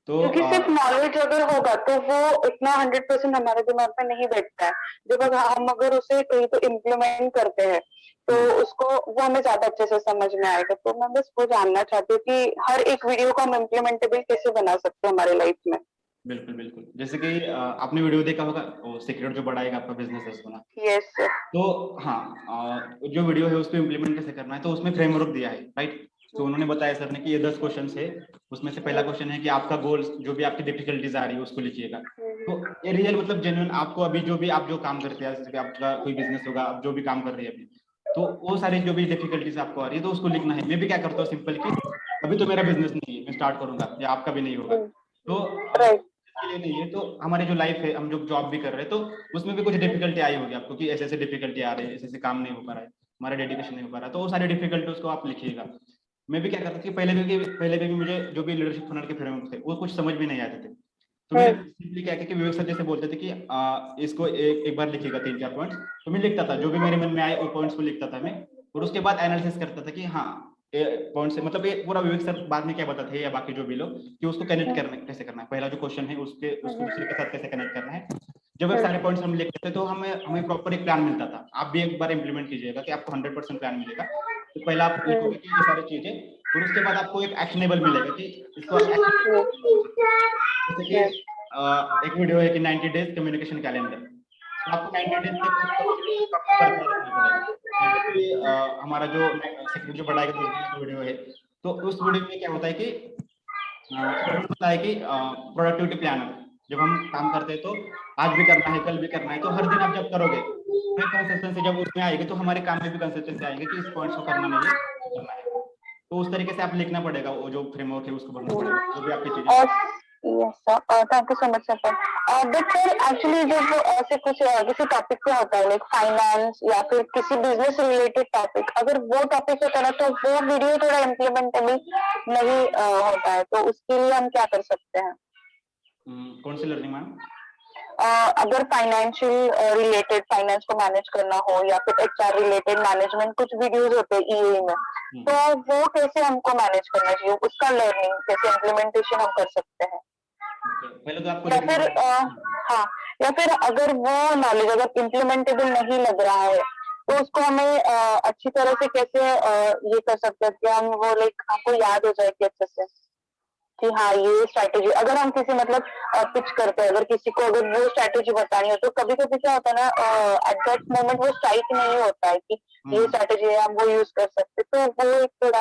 तो क्योंकि सिर्फ नॉलेज अगर होगा तो वो इतना 100% हमारे दिमाग में नहीं बैठता है। जब हम अगर उसे कहीं तो इम्प्लीमेंट करते हैं तो उसको वो हमें ज्यादा अच्छे से समझ में आएगा। तो मैं बस वो जानना चाहती हूँ कि हर एक वीडियो को हम इम्प्लीमेंटेबल कैसे बना सकते हैं हमारे लाइफ में। बिल्कुल बिल्कुल, जैसे कि आपने वीडियो देखा होगा वो सीक्रेट जो बढ़ाएगा आपका बिजनेस है उसको ना। Yes sir. तो हाँ, जो वीडियो है उसको इम्प्लीमेंट कैसे करना है, तो उसमें फ्रेमवर्क दिया है, राइट। तो उन्होंने बताया सर ने कि ये 10 क्वेश्चन है, उसमें से पहला क्वेश्चन है कि आपका गोल, जो भी आपकी डिफिकल्टीज आ रही है उसको लिखिएगा। तो ये रियल मतलब जेन्युइन आपको अभी जो भी आप जो काम करते हैं, जैसे कि आपका कोई बिजनेस होगा, आप जो भी काम कर रही है अभी, तो वो सारी जो भी डिफिकल्टीज आपको आ रही है तो उसको लिखना है। मैं भी क्या करता हूँ सिंपल कि अभी तो मेरा बिजनेस नहीं है, मैं स्टार्ट करूंगा या आपका भी नहीं होगा, तो लिए नहीं है, तो हमारी जो लाइफ है, हम जो जॉब भी कर रहे हैं तो उसमें भी कुछ डिफिकल्टी आई होगी आपको कि ऐसे ऐसे डिफिकल्टी आ रही है, ऐसे ऐसे काम नहीं हो पा रहा है, हमारा डेडिकेशन नहीं हो पा रहा है, तो वो सारी डिफिकल्टी उसको आप लिखिएगा। मैं भी क्या करता था कि पहले भी मुझे जो भी लीडरशिप फनल के फ्रेमवर्क थे वो कुछ समझ में नहीं आते थे, तो मैंने सिंपली क्या किया कि विवेक सर जैसे बोलते थे कि इसको एक बार लिखिएगा 3-4 पॉइंट्स, तो मैं लिखता था जो भी मेरे मन में आए वो पॉइंट्स को लिखता था मैं, और उसके बाद एनालिसिस करता था कि हाँ पॉइंट से मतलब ये पूरा विवेक सर बाद में क्या बताते हैं या बाकी जो भी लोग कि उसको कनेक्ट करना कैसे करना है, पहला जो क्वेश्चन है उसको दूसरे के साथ कैसे कनेक्ट करना है। जब ये सारे पॉइंट्स हम लिखते थे तो हमें प्रॉपर एक प्लान मिलता था। आप भी एक बार इंप्लीमेंट कीजिएगा कि आपको 100% प्लान मिलेगा। तो पहला आप लिखोगे कि ये सारी चीजें, और उसके बाद आपको एक एक्शनेबल मिलेगा कि इसको जैसे कि एक वीडियो है कि 90 डेज कम्युनिकेशन कैलेंडर, तो आपको 90 डेज तक हमारा जो सेक्रेटरी जो बढ़ाएगा तो वीडियो है, तो उस वीडियो में क्या होता है कि बताया कि प्रोडक्टिविटी प्लानर, जब हम काम करते हैं तो आज भी करना है, कल भी करना है, तो हर दिन आप जब करोगे फिर कंसिस्टेंसी जब उसमें आएगी तो हमारे काम में भी कंसिस्टेंसी आएगी कि इस पॉइंट्स को करना नहीं है, करना है। तो उस तरीके से आप लिखना पड़ेगा, वो जो फ्रेमवर्क है उसको भरना पड़ेगा, जो भी आपकी चीजें। Yes, sir. Thank you so much, sir. But sir, actually जब ऐसे कुछ किसी टॉपिक पे होता है, लाइक फाइनेंस या फिर किसी बिजनेस रिलेटेड टॉपिक, अगर वो टॉपिक होता है ना तो वो वीडियो थोड़ा इम्प्लीमेंटेबल नहीं होता है, तो उसके लिए हम क्या कर सकते हैं? कौन सी लर्निंग मैम? अगर फाइनेंशियल रिलेटेड, फाइनेंस को मैनेज करना हो या फिर एचआर रिलेटेड मैनेजमेंट कुछ वीडियोस होते हैं ईए में, तो वो कैसे हमको मैनेज करना चाहिए, उसका लर्निंग कैसे इम्प्लीमेंटेशन हम कर सकते हैं? पहले तो आपको या फिर हाँ, या फिर अगर वो नॉलेज अगर इम्प्लीमेंटेबल नहीं लग रहा है तो उसको हमें अच्छी तरह से कैसे ये कर सकते हैं कि हम वो लाइक हमको याद हो जाए कि अच्छे से कि हाँ ये स्ट्रैटेजी, अगर हम किसी मतलब पिच करते हैं, अगर किसी को अगर वो स्ट्रैटेजी बतानी हो तो कभी कभी क्या होता है ना, एट दैट मोमेंट वो स्ट्राइक नहीं होता है कि ये स्ट्रैटेजी है हम वो यूज कर सकते, तो वो एक थोड़ा